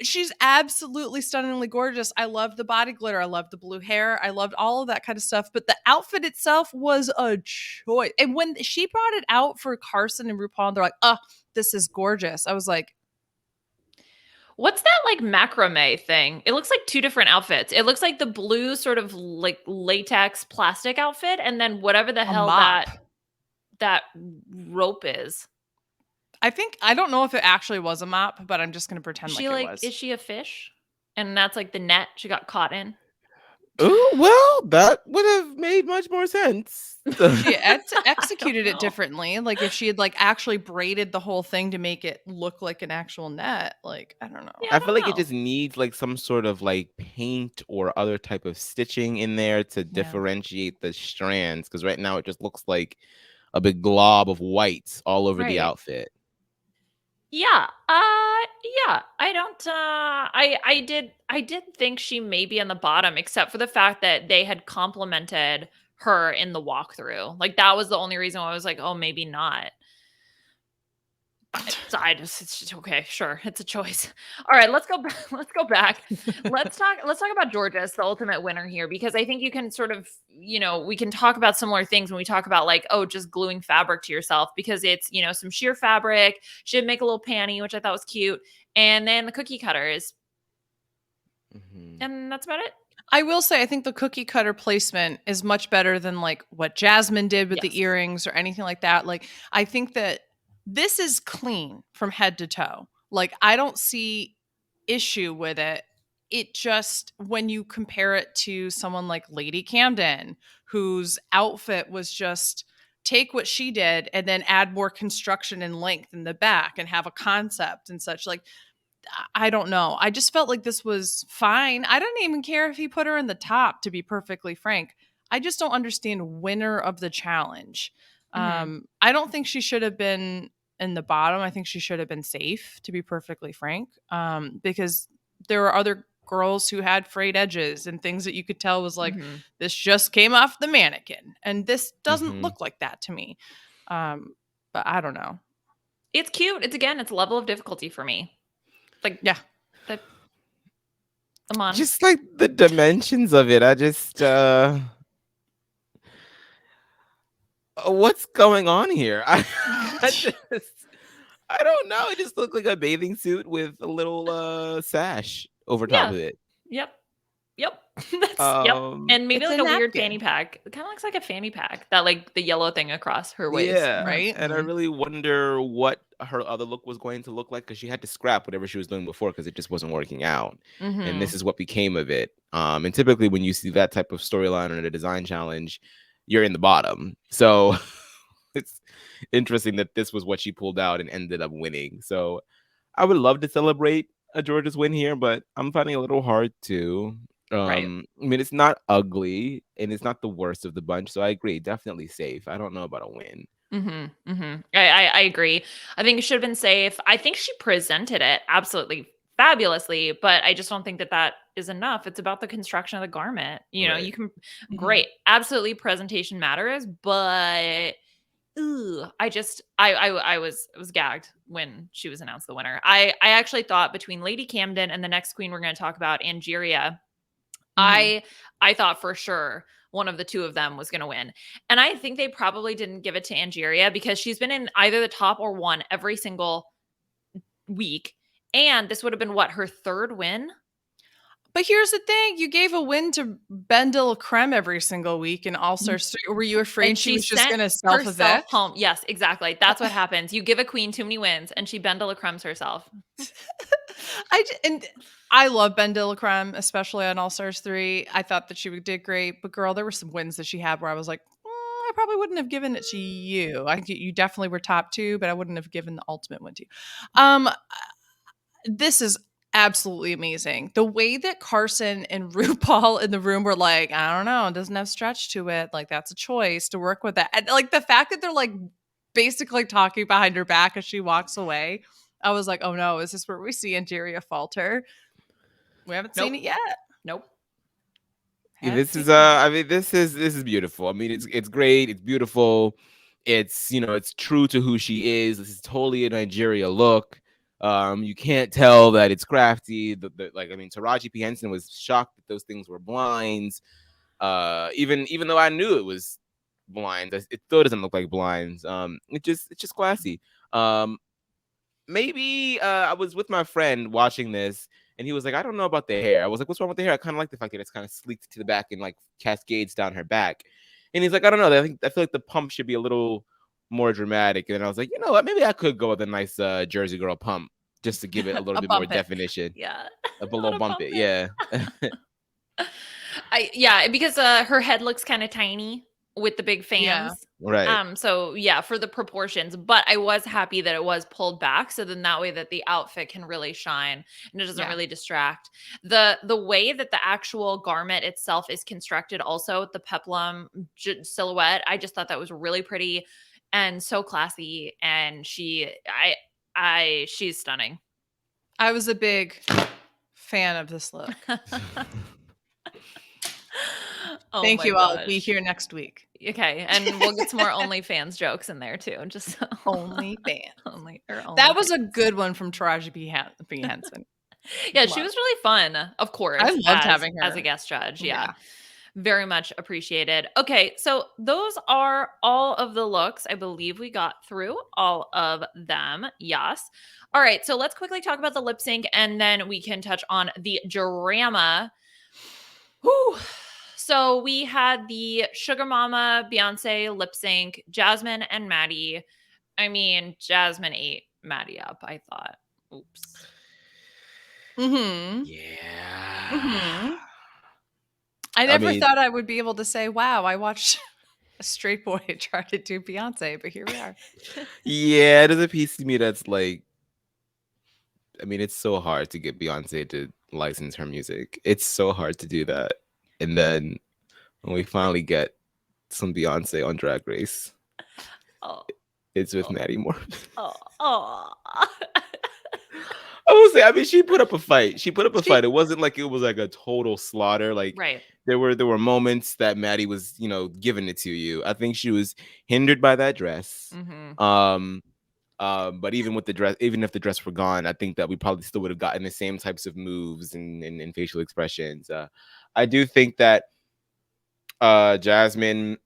she's absolutely stunningly gorgeous. I love the body glitter. I love the blue hair. I loved all of that kind of stuff. But the outfit itself was a choice. And when she brought it out for Carson and RuPaul, they're like, oh, this is gorgeous. I was like, what's that like macrame thing? It looks like two different outfits. It looks like the blue sort of like latex plastic outfit, and then whatever the hell that rope is. I don't know if it actually was a mop, but I'm just going to pretend like it was. Is she a fish? And that's like the net she got caught in. Oh, well, that would have made much more sense. She executed it differently. Like if she had like actually braided the whole thing to make it look like an actual net. Like, I don't know. Yeah, I feel like it just needs like some sort of like paint or other type of stitching in there to differentiate the strands. Because right now it just looks like a big glob of whites all over the outfit. Yeah. I don't I did think she may be in the bottom, except for the fact that they had complimented her in the walkthrough. Like that was the only reason why I was like, oh, maybe not. It's just okay, sure, it's a choice. All right, let's go back. Let's talk about Jorgeous, the ultimate winner here, because I think you can sort of, we can talk about similar things when we talk about like, oh, just gluing fabric to yourself, because it's, some sheer fabric. She did make a little panty, which I thought was cute, and then the cookie cutters. And that's about it. I will say, I think the cookie cutter placement is much better than like what Jasmine did with the earrings or anything like that. Like, I think that this is clean from head to toe. Like, I don't see issue with it. It just, when you compare it to someone like Lady Camden, whose outfit was just take what she did and then add more construction and length in the back and have a concept and such. Like, I don't know. I just felt like this was fine. I don't even care if he put her in the top, to be perfectly frank. I just don't understand winner of the challenge. I don't think she should have been in the bottom. I think she should have been safe, to be perfectly frank, because there were other girls who had frayed edges and things that you could tell was like, this just came off the mannequin. And this doesn't look like that to me. But I don't know. It's cute. It's a level of difficulty for me. Like, yeah. Aman. Just like the dimensions of it. I just, what's going on here? I don't know. It just looked like a bathing suit with a little sash over top of it. Yep. And maybe like a weird fanny pack. It kind of looks like a fanny pack, that like the yellow thing across her waist. Yeah, right. And I really wonder what her other look was going to look like, because she had to scrap whatever she was doing before because it just wasn't working out. And this is what became of it. And typically when you see that type of storyline in a design challenge, you're in the bottom. So it's interesting that this was what she pulled out and ended up winning. So I would love to celebrate a Jorgeous win here, but I'm finding it a little hard to. Right. I mean, it's not ugly and it's not the worst of the bunch. So I agree, definitely safe. I don't know about a win. I agree. I think it should have been safe. I think she presented it absolutely fabulously, but I just don't think that that is enough. It's about the construction of the garment. You know, Right. you can Mhm. great, absolutely presentation matters, but ooh, I was gagged when she was announced the winner. I actually thought between Lady Camden and the next queen we're going to talk about, Angeria, Mhm. I thought for sure one of the two of them was going to win. And I think they probably didn't give it to Angeria because she's been in either the top or one every single week. And this would have been what, her third win? But here's the thing: you gave a win to Ben de la Creme every single week in All Stars 3. Were you And afraid she she was just sent going to herself self-evict? home. Yes, exactly. That's what happens. You give a queen too many wins and she Ben de la Creme's herself. And I love Ben de la Creme, especially on All Stars 3. I thought that she did great, but girl, there were some wins that she had where I was like, I probably wouldn't have given it to you. I think you definitely were top 2, but I wouldn't have given the ultimate win to you. This is absolutely amazing. The way that Carson and RuPaul in the room were like, I don't know, it doesn't have stretch to it. Like, that's a choice to work with that. And like the fact that they're like basically talking behind her back as she walks away, I was like, oh no, is this where we see Angeria falter? We haven't seen it yet. Nope. This is I mean, this is beautiful. I mean, it's great, it's beautiful. It's, you know, it's true to who she is. This is totally a Nigeria look. You can't tell that it's crafty. Like, I mean, Taraji P. Henson was shocked that those things were blinds. Even though I knew it was blinds, it still doesn't look like blinds. It's just classy. Maybe I was with my friend watching this, and he was like, I don't know about the hair. I was like, what's wrong with the hair? I kind of like the fact that it's kind of sleeked to the back and like cascades down her back. And he's like, I don't know. I feel like the pump should be a little more dramatic. And I was like, you know what? Maybe I could go with a nice Jersey girl pump just to give it a little A bit more bump it. definition. Yeah. A below bump it. Yeah. Because her head looks kind of tiny with the big Yeah. fans. Right. So yeah, for the proportions, but I was happy that it was pulled back so then that way that the outfit can really shine and it doesn't Yeah. really distract. The way that the actual garment itself is constructed also, the peplum silhouette, I just thought that was really pretty and so classy and she's stunning. I was a big fan of this look. Oh Thank my you. I'll be gosh. here next week. Okay, and we'll get some more OnlyFans jokes in there too. Just so. Only fans. Only That was a fans. good one from Taraji P. Henson. Yeah, she was really fun. Of course, I loved having as her a guest judge. Yeah. Yeah. Very much appreciated. Okay, so those are all of the looks. I believe we got through all of them. Yes. All right, so let's quickly talk about the lip sync and then we can touch on the drama. Whew. So we had the Sugar Mama Beyonce lip sync, Jasmine and Maddy. I mean, Jasmine ate Maddy up, I thought. Oops. Mm-hmm. Yeah. Mm-hmm. I never thought I would be able to say, wow, I watched a straight boy try to do Beyonce, but here we are. Yeah, there's a piece of me that's like, I mean, it's so hard to get Beyonce to license her music. It's so hard to do that. And then when we finally get some Beyonce on Drag Race, it's with Maddy Morphosis. I will say, I mean, she put up a fight. It wasn't like it was like a total slaughter. Like, right. There were moments that Maddy was, you know, giving it to you. I think she was hindered by that dress. Mm-hmm. But even with the dress, even if the dress were gone, I think that we probably still would have gotten the same types of moves and facial expressions. I do think that Jasmine,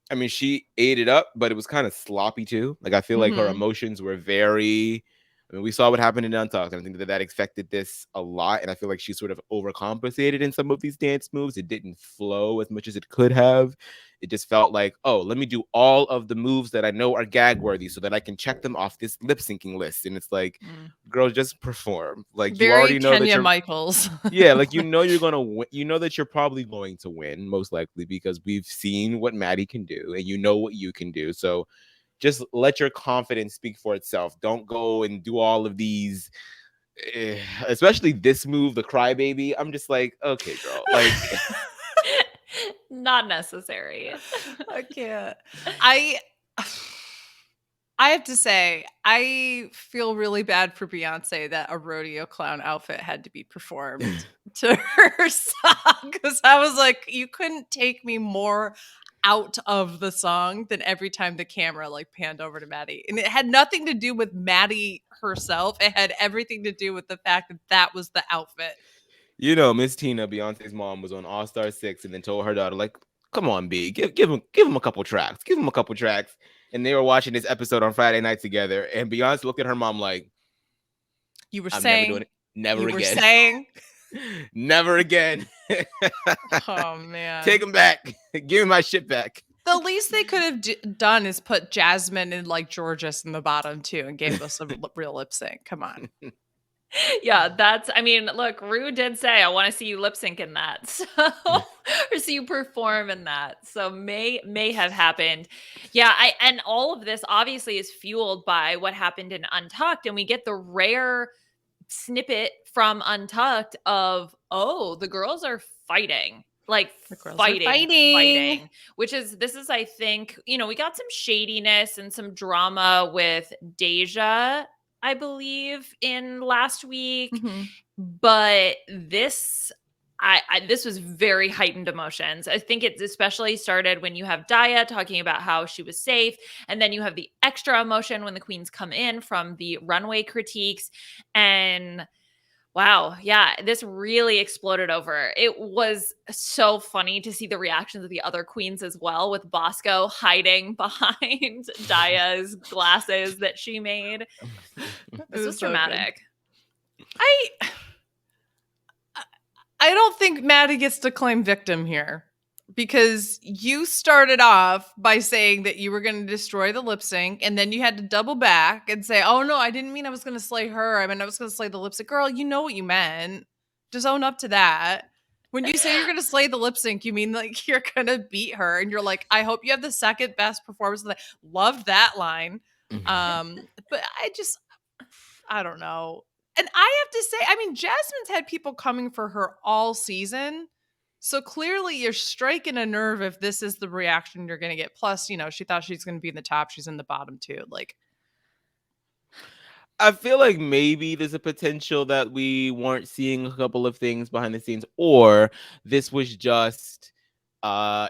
I mean, she ate it up, but it was kind of sloppy too. Like, I feel like her emotions were very, I mean, we saw what happened in Untucked. I think that affected this a lot. And I feel like she sort of overcompensated in some of these dance moves. It didn't flow as much as it could have. It just felt like, oh, let me do all of the moves that I know are gag worthy so that I can check them off this lip syncing list. And it's like, girl, just perform. Like, very you already know Kenya that you're Michaels. yeah, like, you know, you're gonna win. You know that you're probably going to win, most likely, because we've seen what Maddy can do, and you know what you can do. So just let your confidence speak for itself. Don't go and do all of these especially this move, the crybaby. I'm just like, okay, girl, like. Not necessary. I can't. I have to say, I feel really bad for Beyonce that a rodeo clown outfit had to be performed to her song, because I was like, you couldn't take me more out of the song than every time the camera like panned over to Maddy. And it had nothing to do with Maddy herself. It had everything to do with the fact that that was the outfit. You know, Miss Tina, Beyonce's mom, was on All Star 6 and then told her daughter, like, come on, B, give him a couple tracks. Give him a couple tracks. And they were watching this episode on Friday night together. And Beyonce looked at her mom like, You were I'm saying, never doing it. Never you again. were saying, never again. oh man. Take him back. Give me my shit back. The least they could have done is put Jasmine and like Jorgeous in the bottom too and gave us a real lip sync. Come on. Yeah, I mean, look, Rue did say, I want to see you lip sync in that. So, or see you perform in that. So may have happened. Yeah. And all of this obviously is fueled by what happened in Untucked. And we get the rare snippet from Untucked of, oh, the girls are fighting. Like fighting, which is, I think, we got some shadiness and some drama with Deja, I believe, in last week, but this was very heightened emotions. I think it especially started when you have Daya talking about how she was safe, and then you have the extra emotion when the queens come in from the runway critiques, and wow, yeah, this really exploded over. It was so funny to see the reactions of the other queens as well, with Bosco hiding behind Daya's glasses that she made. This was dramatic. I don't think Maddy gets to claim victim here, because you started off by saying that you were going to destroy the lip sync, and then you had to double back and say, oh no, I didn't mean I was going to slay her. I mean, I was going to slay the lip sync. Girl, you know what you meant. Just own up to that. When you say you're going to slay the lip sync, you mean like you're going to beat her, and you're like, I hope you have the second best performance. Loved that line. But I don't know. And I have to say, I mean, Jasmine's had people coming for her all season. So clearly you're striking a nerve if this is the reaction you're going to get. Plus, she thought she's going to be in the top. She's in the bottom too. Like, I feel like maybe there's a potential that we weren't seeing a couple of things behind the scenes, or this was just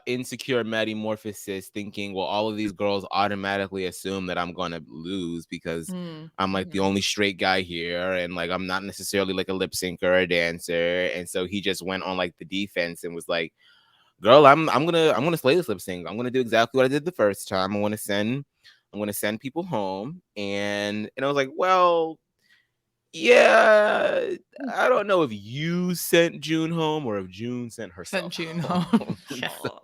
insecure Maddy Morphosis thinking, well, all of these girls automatically assume that I'm gonna lose because I'm like the only straight guy here, and like I'm not necessarily like a lip syncer or a dancer, and so he just went on like the defense and was like, girl, I'm gonna slay this lip sync. I'm gonna do exactly what I did the first time. I'm gonna send people home, and I was like, well, yeah, I don't know if you sent June home or if June sent herself. Sent June home. So,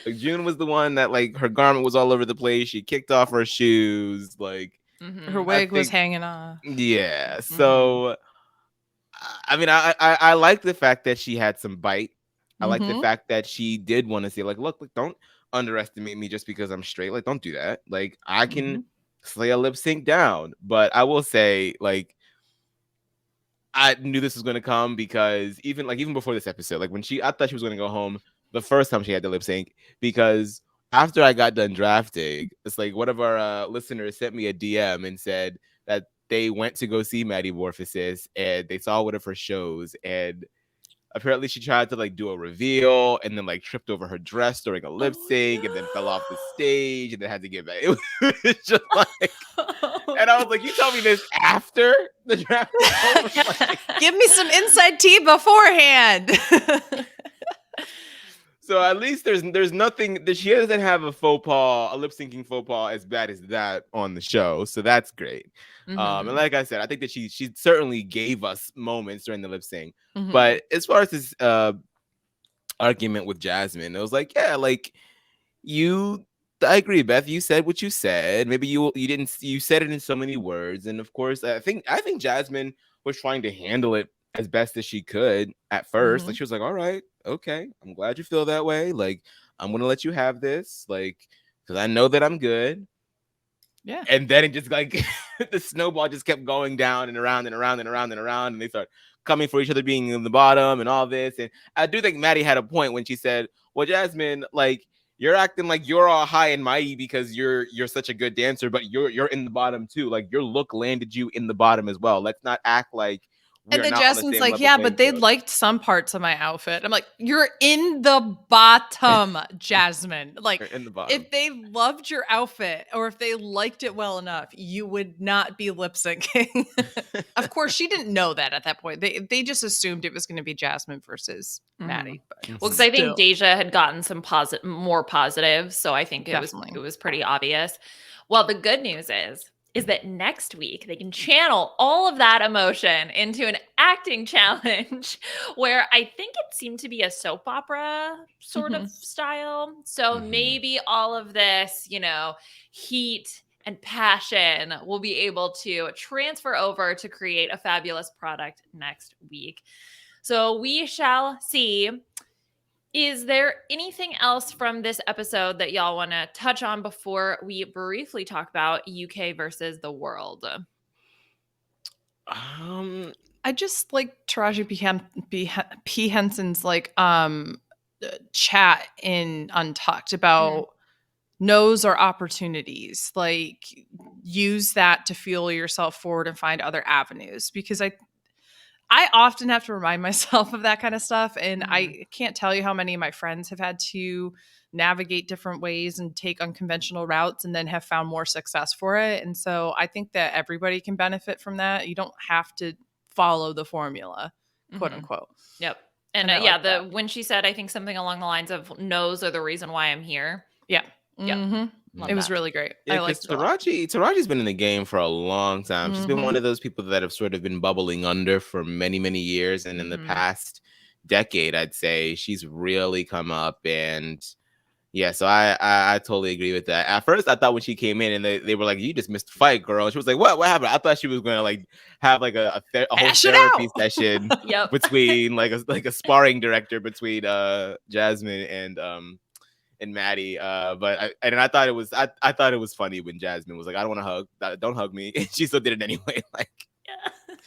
like, June was the one that like her garment was all over the place. She kicked off her shoes, like her wig was hanging off. Yeah. So, I mean, I like the fact that she had some bite. I like the fact that she did want to say, like, look, don't underestimate me just because I'm straight. Like, don't do that. Like, I can slay a lip sync down. But I will say, like, I knew this was going to come because even before this episode, like I thought she was going to go home the first time she had the lip sync, because after I got done drafting, it's like one of our listeners sent me a DM and said that they went to go see Maddy Morphosis and they saw one of her shows, and apparently she tried to like do a reveal and then like tripped over her dress during a lip sync and then fell off the stage and then had to get back. It was just like, and I was like, you tell me this after the draft? Like, give me some inside tea beforehand. So at least there's nothing that she doesn't have a lip syncing faux pas as bad as that on the show. So that's great. And like I said, I think that she certainly gave us moments during the lip sync. But as far as this argument with Jasmine, it was like, yeah, like I agree, Beth. You said what you said. Maybe you didn't. You said it in so many words, and of course, I think Jasmine was trying to handle it as best as she could at first. Like she was like, all right, okay, I'm glad you feel that way. Like I'm gonna let you have this, like, because I know that I'm good. Yeah. And then it just like the snowball just kept going down and around and around and around and around. And they start coming for each other being in the bottom and all this. And I do think Maddy had a point when she said, well, Jasmine, like, you're acting like you're all high and mighty because you're such a good dancer, but you're in the bottom too. Like, your look landed you in the bottom as well. Let's not act like And we're then not on the Jasmine's same like, level yeah, playing but they field. liked some parts of my outfit. I'm like, you're in the bottom, Jasmine. Like, You're in the bottom. if they loved your outfit or if they liked it well enough, you would not be lip syncing. Of course, she didn't know that at that point. They just assumed it was going to be Jasmine versus Maddy. But Well, because I think still. Deja had gotten some more positive, so I think it was pretty obvious. Well, the good news is that next week they can channel all of that emotion into an acting challenge where I think it seemed to be a soap opera sort of style. So maybe all of this, heat and passion will be able to transfer over to create a fabulous product next week. So we shall see. Is there anything else from this episode that y'all want to touch on before we briefly talk about UK versus the world? I just like Taraji P. Henson's chat in Untucked about no's or opportunities. Like, use that to fuel yourself forward and find other avenues, because I often have to remind myself of that kind of stuff. And I can't tell you how many of my friends have had to navigate different ways and take unconventional routes and then have found more success for it. And so I think that everybody can benefit from that. You don't have to follow the formula, quote unquote. Yep. And when she said, I think something along the lines of no's are the reason why I'm here. Yeah. Yep. It was really great. Yeah, I liked it. Taraji's been in the game for a long time. She's been one of those people that have sort of been bubbling under for many, many years. And in the past decade, I'd say she's really come up. And yeah, so I totally agree with that. At first, I thought when she came in and they were like, you just missed the fight, girl. And she was like, what happened? I thought she was going to like have like a whole therapy session between like a sparring director between Jasmine and Maddy, but I thought it was I thought it was funny when Jasmine was like, I don't want to hug, don't hug me, and she still did it anyway. Like,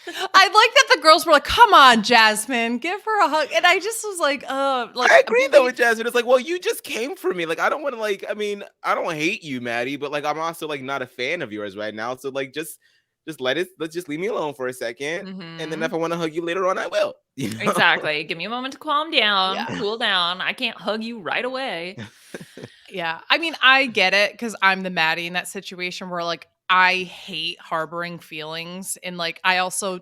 I like that the girls were like, come on, Jasmine, give her a hug. And I just was like, I agree though with Jasmine. It's like, well, you just came for me. Like, I don't want to I don't hate you, Maddy, but like, I'm also like not a fan of yours right now. So like, let's just leave me alone for a second. And then if I want to hug you later on, I will. Exactly. Give me a moment to calm down, cool down. I can't hug you right away. Yeah. I mean, I get it because I'm the Maddy in that situation where like I hate harboring feelings. And like I also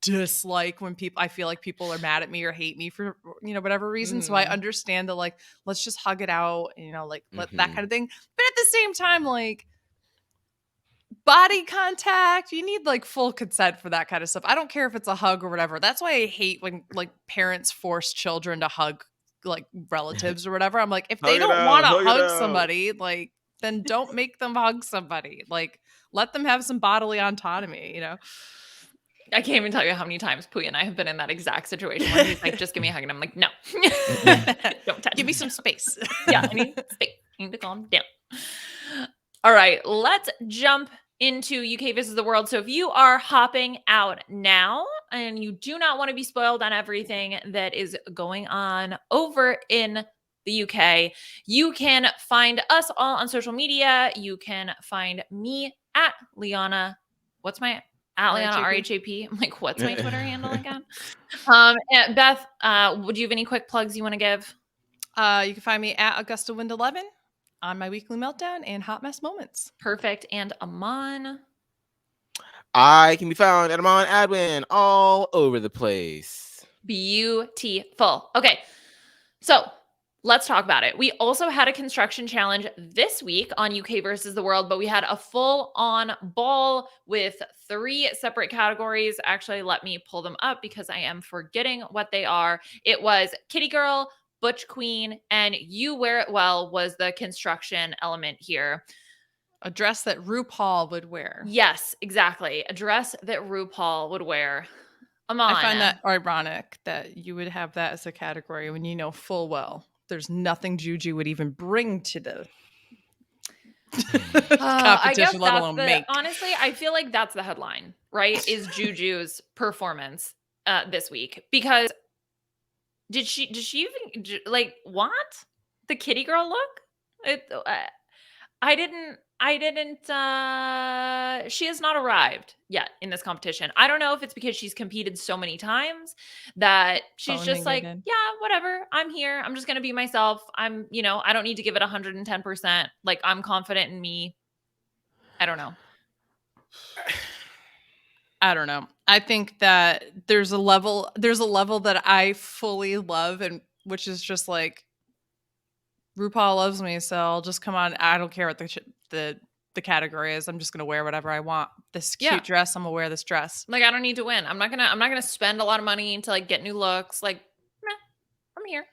dislike when I feel like people are mad at me or hate me for whatever reason. So I understand that like, let's just hug it out, let that kind of thing. But at the same time, like, body contact, you need like full consent for that kind of stuff. I don't care if it's a hug or whatever. That's why I hate when like parents force children to hug like relatives or whatever. I'm like, if they don't want to hug somebody, like, then don't make them hug somebody. Like, let them have some bodily autonomy, I can't even tell you how many times Pooya and I have been in that exact situation where he's like, just give me a hug. And I'm like, no, don't touch me. Give me some space. Yeah, I need space. I need to calm down. All right, let's jump into UK versus the world. So if you are hopping out now and you do not want to be spoiled on everything that is going on over in the UK, you can find us all on social media. You can find me at Liana. At Liana RHAP. I'm like, what's my Twitter handle again? And Beth, would you have any quick plugs you want to give? You can find me at Augusta Wind 11 on my weekly meltdown and hot mess moments. Perfect. And Aman? I can be found at Aman Adwin all over the place. Beautiful. Okay. So let's talk about it. We also had a construction challenge this week on UK versus the world, but we had a full-on ball with 3 separate categories. Actually, let me pull them up because I am forgetting what they are. It was Kitty Girl, Butch Queen, and You Wear It Well was the construction element here. A dress that RuPaul would wear. Yes, exactly. A dress that RuPaul would wear. Aman. I find that ironic that you would have that as a category when you know full well there's nothing Juju would even bring to the I guess competition, let alone make. honestly, I feel like that's the headline, right? Is Juju's performance this week, because did she even like want the kitty girl look? I didn't she has not arrived yet in this competition. I don't know if it's because she's competed so many times that she's just like, yeah, whatever. I'm here. I'm just going to be myself. I don't need to give it 110%. Like, I'm confident in me. I don't know. I don't know. I think that there's a level that I fully love, and which is just like, RuPaul loves me, so I'll just come on. I don't care what the category is. I'm just gonna wear whatever I want. This cute dress, I'm gonna wear this dress. Like, I don't need to win. I'm not gonna spend a lot of money to like get new looks. Like, nah, I'm here.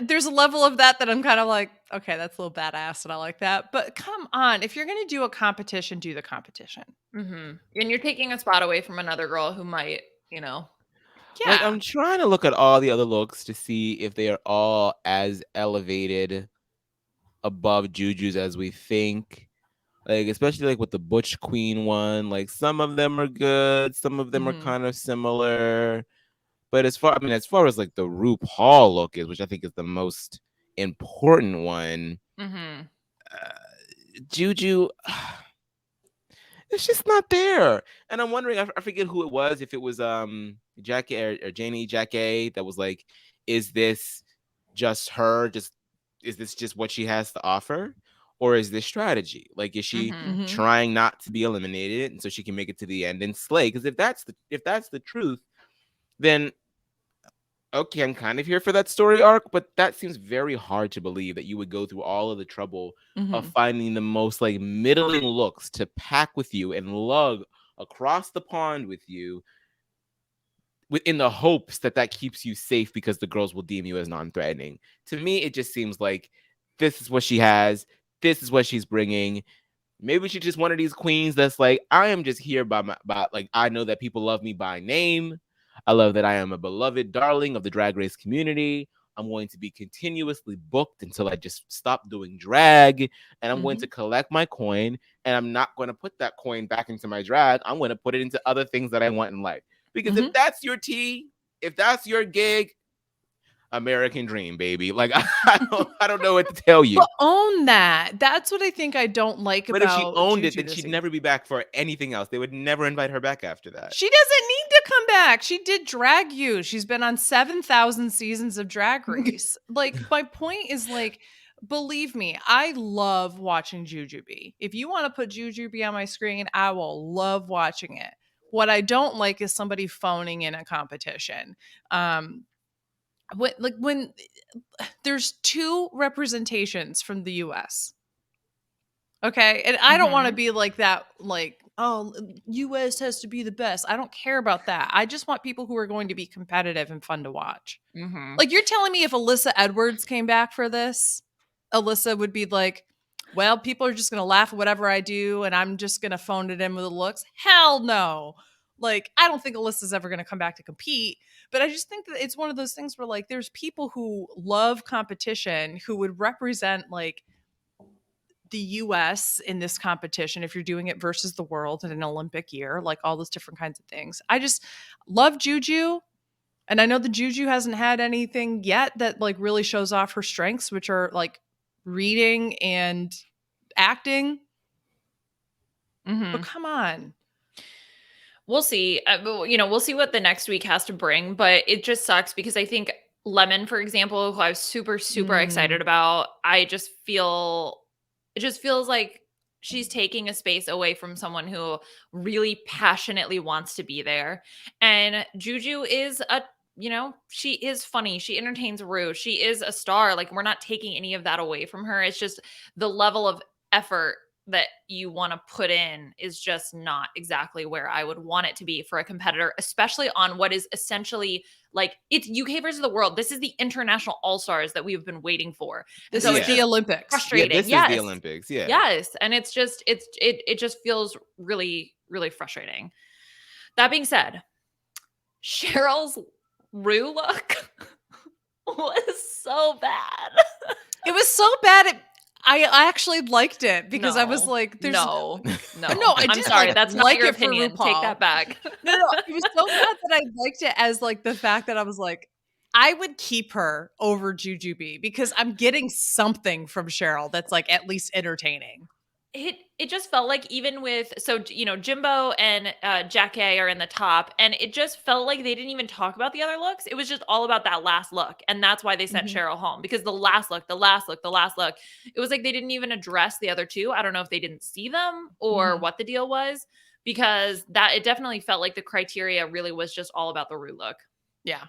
There's a level of that I'm kind of like, okay, that's a little badass, and I like that. But come on, if you're gonna do a competition, do the competition. Mm-hmm. And you're taking a spot away from another girl who might, Yeah. Like, I'm trying to look at all the other looks to see if they are all as elevated above Juju's as we think. Like, especially like with the Butch Queen one, like some of them are good, some of them are kind of similar. But as far as like the RuPaul look is, which I think is the most important one, Juju, it's just not there. And I'm wondering, I forget who it was, if it was Jackie or Janie Jackie that was like, is this just her? Is this just what she has to offer? Or is this strategy? Like, is she trying not to be eliminated and so she can make it to the end and slay? Because if that's the truth, then okay, I'm kind of here for that story arc, but that seems very hard to believe that you would go through all of the trouble of finding the most like middling looks to pack with you and lug across the pond with you, in the hopes that keeps you safe because the girls will deem you as non-threatening. To me, it just seems like this is what she has. This is what she's bringing. Maybe she's just one of these queens that's like, I am just here by like, I know that people love me by name. I love that I am a beloved darling of the Drag Race community. I'm going to be continuously booked until I just stop doing drag. And I'm going to collect my coin. And I'm not going to put that coin back into my drag. I'm going to put it into other things that I want in life. Because if that's your tea, if that's your gig, American dream, baby. Like, I don't know what to tell you. But own that. That's what I think I don't like about. But if she owned it, then she'd never be back for anything else. They would never invite her back after that. She doesn't need to come back. She did Drag You. She's been on 7,000 seasons of Drag Race. Like, my point is, like, believe me, I love watching Jujubee. If you want to put Jujubee on my screen, I will love watching it. What I don't like is somebody phoning in a competition. When there's 2 representations from the US. Okay. And I don't want to be like that, like, oh, US has to be the best. I don't care about that. I just want people who are going to be competitive and fun to watch. Like, you're telling me if Alyssa Edwards came back for this, Alyssa would be like, well, people are just going to laugh at whatever I do and I'm just going to phone it in with the looks. Hell no. Like, I don't think Alyssa's ever going to come back to compete. But I just think that it's one of those things where, like, there's people who love competition who would represent, like, the US in this competition if you're doing it versus the world in an Olympic year, like all those different kinds of things. I just love Juju. And I know the Juju hasn't had anything yet that, like, really shows off her strengths, which are, like, reading and acting. But come on. We'll see. We'll see what the next week has to bring, but it just sucks because I think Lemon, for example, who I was super, super excited about, it just feels like she's taking a space away from someone who really passionately wants to be there. And Juju is she is funny. She entertains Ru. She is a star. Like, we're not taking any of that away from her. It's just the level of effort that you want to put in is just not exactly where I would want it to be for a competitor, especially on what is essentially like, it's UK versus the world. This is the international all-stars that we've been waiting for. This is the Olympics. Frustrating. Yeah, this is the Olympics. Yeah. Yes. And it just feels really, really frustrating. That being said, Cheryl's Ru look was so bad. It was so bad. I actually liked it because I was like, "There's no. No, I I'm did sorry, like that's not your it for opinion. Take RuPaul. that back. No, I was so mad that I liked it as like the fact that I was like, I would keep her over Jujubee because I'm getting something from Cheryl that's like at least entertaining. It just felt like even with Jimbo and Jack A are in the top, and it just felt like they didn't even talk about the other looks. It was just all about that last look, and that's why they sent Cheryl home, because the last look, it was like they didn't even address the other two. I don't know if they didn't see them or what the deal was, because that it definitely felt like the criteria really was just all about the Rue look. Yeah.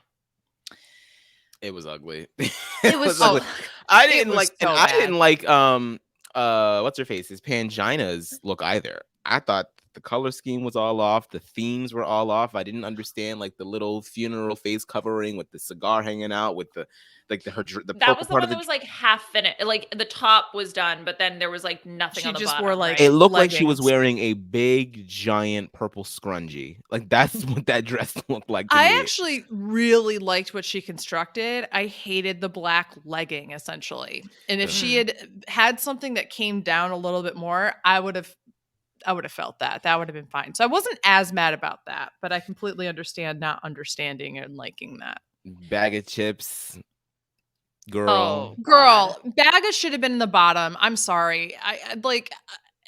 It was ugly. It was so ugly. I didn't like, so and I bad. didn't like what's her face's Pangina's look either. I thought the color scheme was all off, the themes were all off. I didn't understand like the little funeral face covering with the cigar hanging out with the like the that was the one that was like half finished. Like the top was done, but then there was like nothing on the just bottom. wore, like, right? It looked like she was leggings. wearing a big giant purple scrunchie. Like that's what that dress looked like to me. I actually really liked what she constructed. I hated the black legging essentially. And if she had something that came down a little bit more, I would have felt that. That would have been fine. So I wasn't as mad about that, but I completely understand not understanding and liking that. Bag of chips. Girl. Oh, Girl, Baga should have been in the bottom. I'm sorry. I like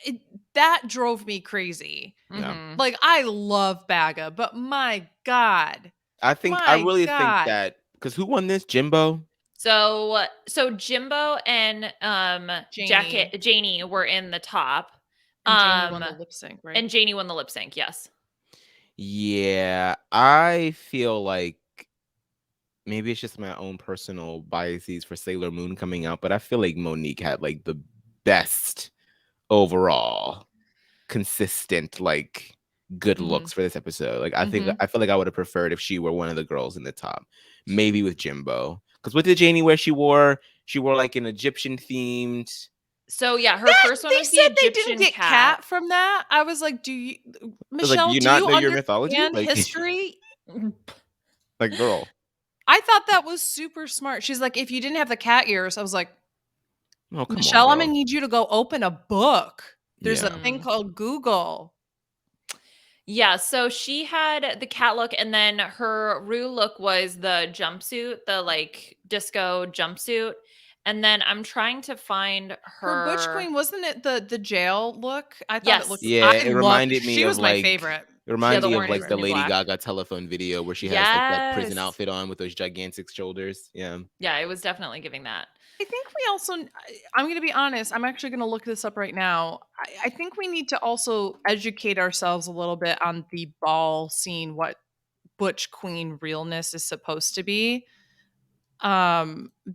it, that drove me crazy. Mhm. Like, I love Baga, but my God. I really think that because who won this? Jimbo? So Jimbo and Janie were in the top. And Janie won the lip sync, right? And Janie won the lip sync, yes. Yeah, I feel like maybe it's just my own personal biases for Sailor Moon coming out, but I feel like Monique had like the best overall consistent like good looks for this episode. Like I feel like I would have preferred if she were one of the girls in the top, maybe with Jimbo. Because what did Janie wear? She wore like an Egyptian themed. So yeah, her first one was the they Egyptian didn't get cat from that. I was like, do you, Like, Michelle? do you do not you know your mythology? understand Like, history? Like, girl. I thought that was super smart. She's like, if you didn't have the cat ears, I was like, Oh, come Michelle, on, I'm gonna need you to go open a book. There's a Yeah. thing called Google. Yeah, so she had the cat look, and then her Rue look was the jumpsuit, the like disco jumpsuit. And then I'm trying to find Her Butch Queen, wasn't it the jail look? I thought Yes. it looked. Yeah, I it loved- reminded me She of was my like favorite. It reminds the me of orange like and the the Lady black. Gaga telephone video where she has like that prison Yes. outfit on with those gigantic shoulders. Yeah. Yeah, it was definitely giving that. I think we also, I'm going to be honest, I'm actually going to look this up right now. I think we need to also educate ourselves a little bit on the ball scene, what Butch Queen realness is supposed to be.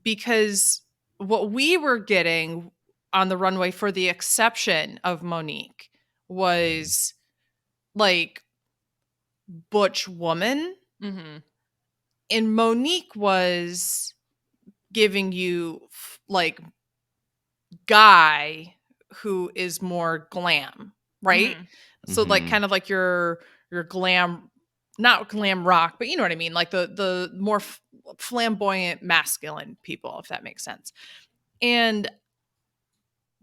Because what we were getting on the runway, for the exception of Monique, was like Butch woman. Mm-hmm. And Monique was giving you like guy who is more glam, right? So like kind of like your glam, not glam rock, but you know what I mean, like the more flamboyant masculine people, if that makes sense. And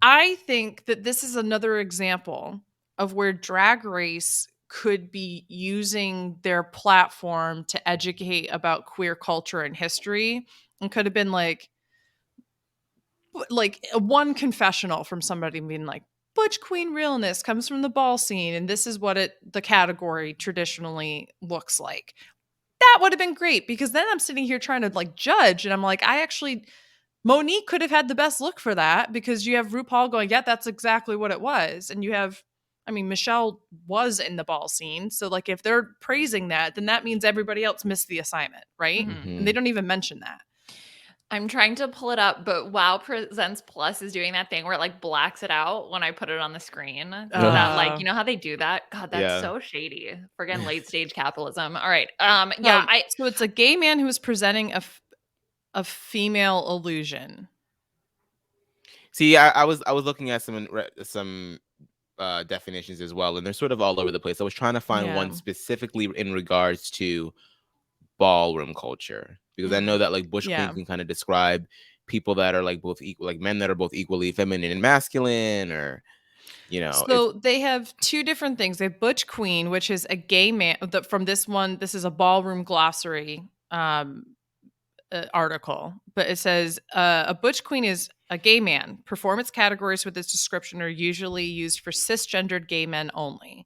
I think that this is another example of where Drag Race could be using their platform to educate about queer culture and history, and could have been like one confessional from somebody being like, Butch Queen realness comes from the ball scene, and this is what the category traditionally looks like. That would have been great, because then I'm sitting here trying to like judge, and I'm like, Monique could have had the best look for that, because you have RuPaul going, yeah, that's exactly what it was. And you have, Michelle was in the ball scene. So like, if they're praising that, then that means everybody else missed the assignment, right? And they don't even mention that. I'm trying to pull it up, but Wow Presents Plus is doing that thing where it like blacks it out when I put it on the screen. So that like, you know how they do that? God, that's so shady. Forget late stage capitalism. All right. So it's a gay man who is presenting a female illusion. See, I was looking at some definitions as well, and they're sort of all over the place. I was trying to find one specifically in regards to ballroom culture, because I know that like Butch Queen can kind of describe people that are like both equal, like men that are both equally feminine and masculine, or So they have two different things. They have butch queen, which is a gay man. From this one, this is a ballroom glossary article, but it says a butch queen is a gay man. Performance categories with this description are usually used for cisgendered gay men only.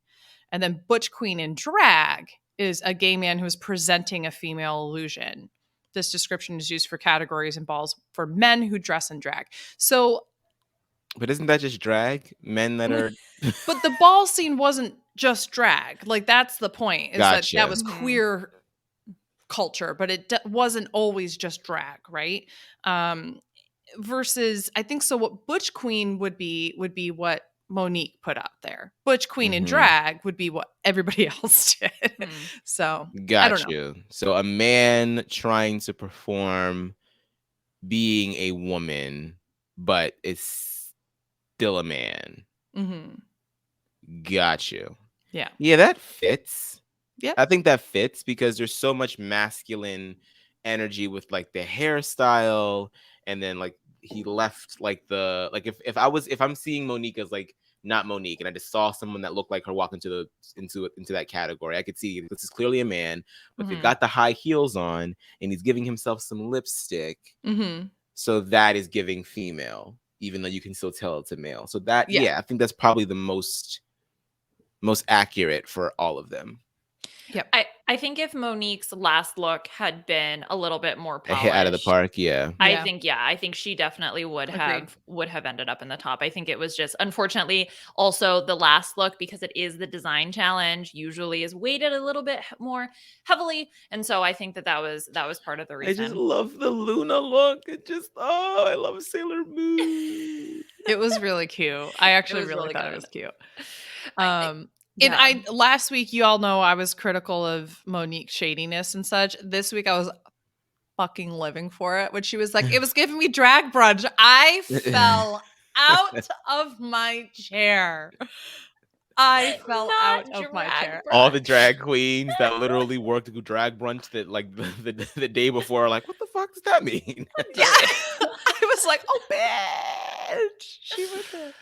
And then butch queen in drag is a gay man who is presenting a female illusion. This description is used for categories and balls for men who dress in drag. So, but isn't that just drag? Men that are but the ball scene wasn't just drag. Like, that's the point. Is Gotcha. that was queer culture, but it wasn't always just drag, right? Versus, I think so. What butch queen would be what Monique put out there. Butch queen in drag would be what everybody else did. So I don't know. So a man trying to perform being a woman, but it's still a man. Got you. Yeah. Yeah, that fits. Yeah. I think that fits because there's so much masculine energy with like the hairstyle, and then like he left like the like if I'm seeing Monique as like not Monique, and I just saw someone that looked like her walk into that category, I could see this is clearly a man, but they've got the high heels on, and he's giving himself some lipstick, so that is giving female, even though you can still tell it's a male. So that I think that's probably the most accurate for all of them. Yep. I think if Monique's last look had been a little bit more polished, a hit out of the park, I think she definitely would have ended up in the top. I think it was just, unfortunately, also the last look, because it is the design challenge, usually is weighted a little bit more heavily, and so I think that was part of the reason. I just love the Luna look. I love Sailor Moon. It was really cute. I actually really thought it was cute. And last week, you all know I was critical of Monique's shadiness and such. This week, I was fucking living for it. When she was like, it was giving me drag brunch, I fell out of my chair. I fell out of my chair. All the drag queens that literally worked to drag brunch that like the day before are like, what the fuck does that mean? Yeah. I was like, oh, bitch. She was there.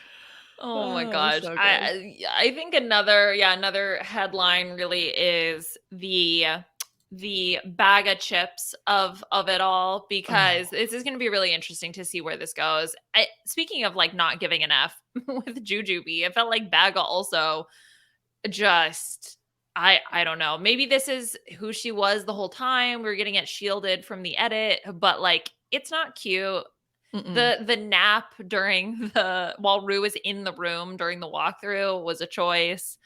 Oh my gosh. So I think another headline really is the bag of chips of it all, because this is going to be really interesting to see where this goes. Speaking of like not giving an F with Jujubee, it felt like Baga also just, I don't know. Maybe this is who she was the whole time. We were getting it shielded from the edit, but like, it's not cute. The nap while Rue was in the room during the walkthrough was a choice.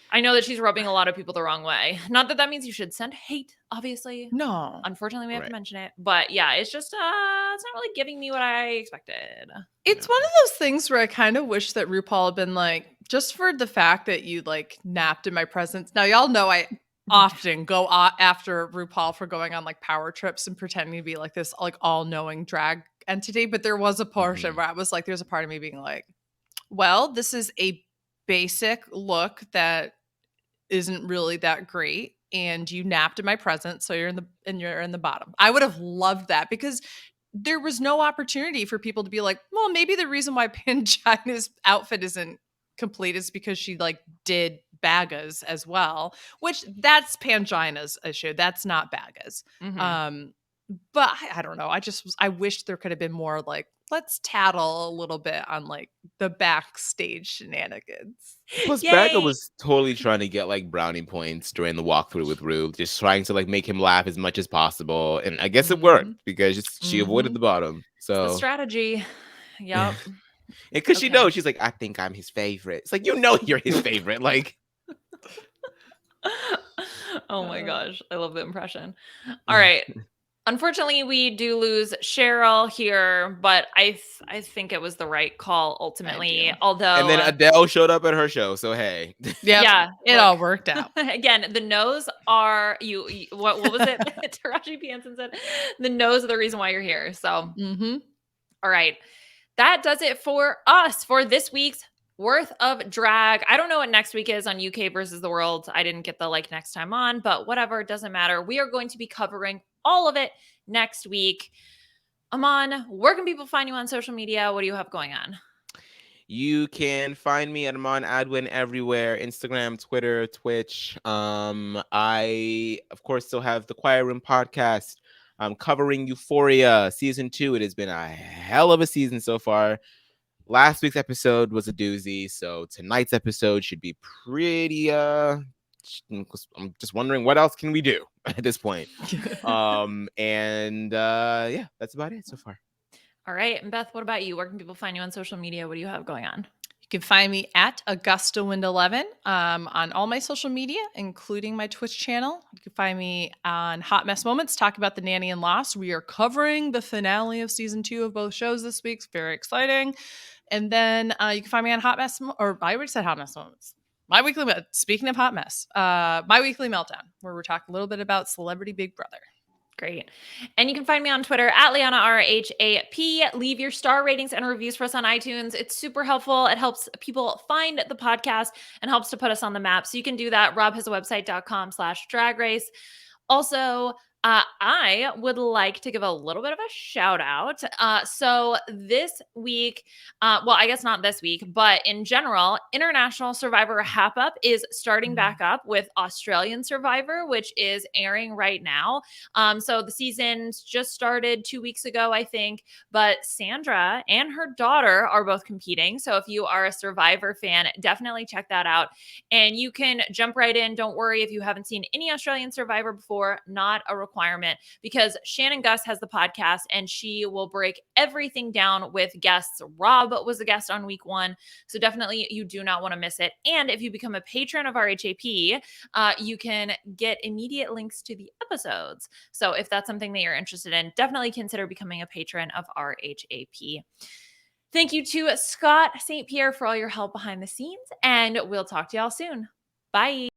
I know that she's rubbing a lot of people the wrong way. Not that means you should send hate, obviously. No. Unfortunately, we have to mention it. But yeah, it's just it's not really giving me what I expected. It's one of those things where I kind of wish that RuPaul had been like, just for the fact that you like napped in my presence. Now, y'all know I often go after RuPaul for going on like power trips and pretending to be like this like all-knowing drag entity, but there was a portion where I was like, there's a part of me being like, well, this is a basic look that isn't really that great, and you napped in my presence, so you're in the bottom. I would have loved that, because there was no opportunity for people to be like, well, maybe the reason why Pangina's outfit isn't complete is because she like did Baga's as well, which that's Pangina's issue. That's not Baga's. But I don't know. I wish there could have been more like, let's tattle a little bit on like the backstage shenanigans. Plus, Baga was totally trying to get like brownie points during the walkthrough with Rue, just trying to like make him laugh as much as possible. And I guess it worked because she avoided the bottom. So it's the strategy. Yep. Because she knows, she's like, I think I'm his favorite. It's like, you're his favorite. Like, oh my gosh, I love the impression. All right. Unfortunately, we do lose Cheryl here, but I think it was the right call ultimately. Although, and then Adele showed up at her show, so hey, it all worked out. Again, the no's are you. What was it? Taraji P. Henson said, "The no's are the reason why you're here." So, all right, that does it for us for this week's worth of drag. I don't know what next week is on UK versus the world. I didn't get the like next time on, but whatever, it doesn't matter. We are going to be covering all of it next week. Aman, where can people find you on social media? What do you have going on? You can find me at Aman Adwin everywhere: Instagram, Twitter, Twitch. I of course still have the Quiet Room podcast. I'm covering Euphoria season 2. It has been a hell of a season so far. Last week's episode was a doozy, so tonight's episode should be pretty. I'm just wondering what else can we do at this point. Yeah, that's about it so far. All right. And Beth, what about you? Where can people find you on social media? What do you have going on? You can find me at AugustaWind11 on all my social media, including my Twitch channel. You can find me on Hot Mess Moments, talk about The Nanny and Lost. We are covering the finale of season 2 of both shows this week. It's very exciting. And then you can find me on Hot Mess, or I already said Hot Mess Moments. Speaking of Hot Mess, my weekly meltdown, where we're talking a little bit about Celebrity Big Brother. Great. And you can find me on Twitter at Liana RHAP. Leave your star ratings and reviews for us on iTunes. It's super helpful. It helps people find the podcast and helps to put us on the map. So you can do that. Rob has a website.com/drag race. Also, I would like to give a little bit of a shout out. So this week, well, I guess not this week, but in general, International Survivor RHAPup is starting back up with Australian Survivor, which is airing right now. So the season's just started 2 weeks ago, I think, but Sandra and her daughter are both competing. So if you are a Survivor fan, definitely check that out. And you can jump right in. Don't worry if you haven't seen any Australian Survivor before, not a requirement, because Shannon Gus has the podcast and she will break everything down with guests. Rob was a guest on week 1. So definitely you do not want to miss it. And if you become a patron of RHAP, you can get immediate links to the episodes. So if that's something that you're interested in, definitely consider becoming a patron of RHAP. Thank you to Scott St. Pierre for all your help behind the scenes, and we'll talk to y'all soon. Bye.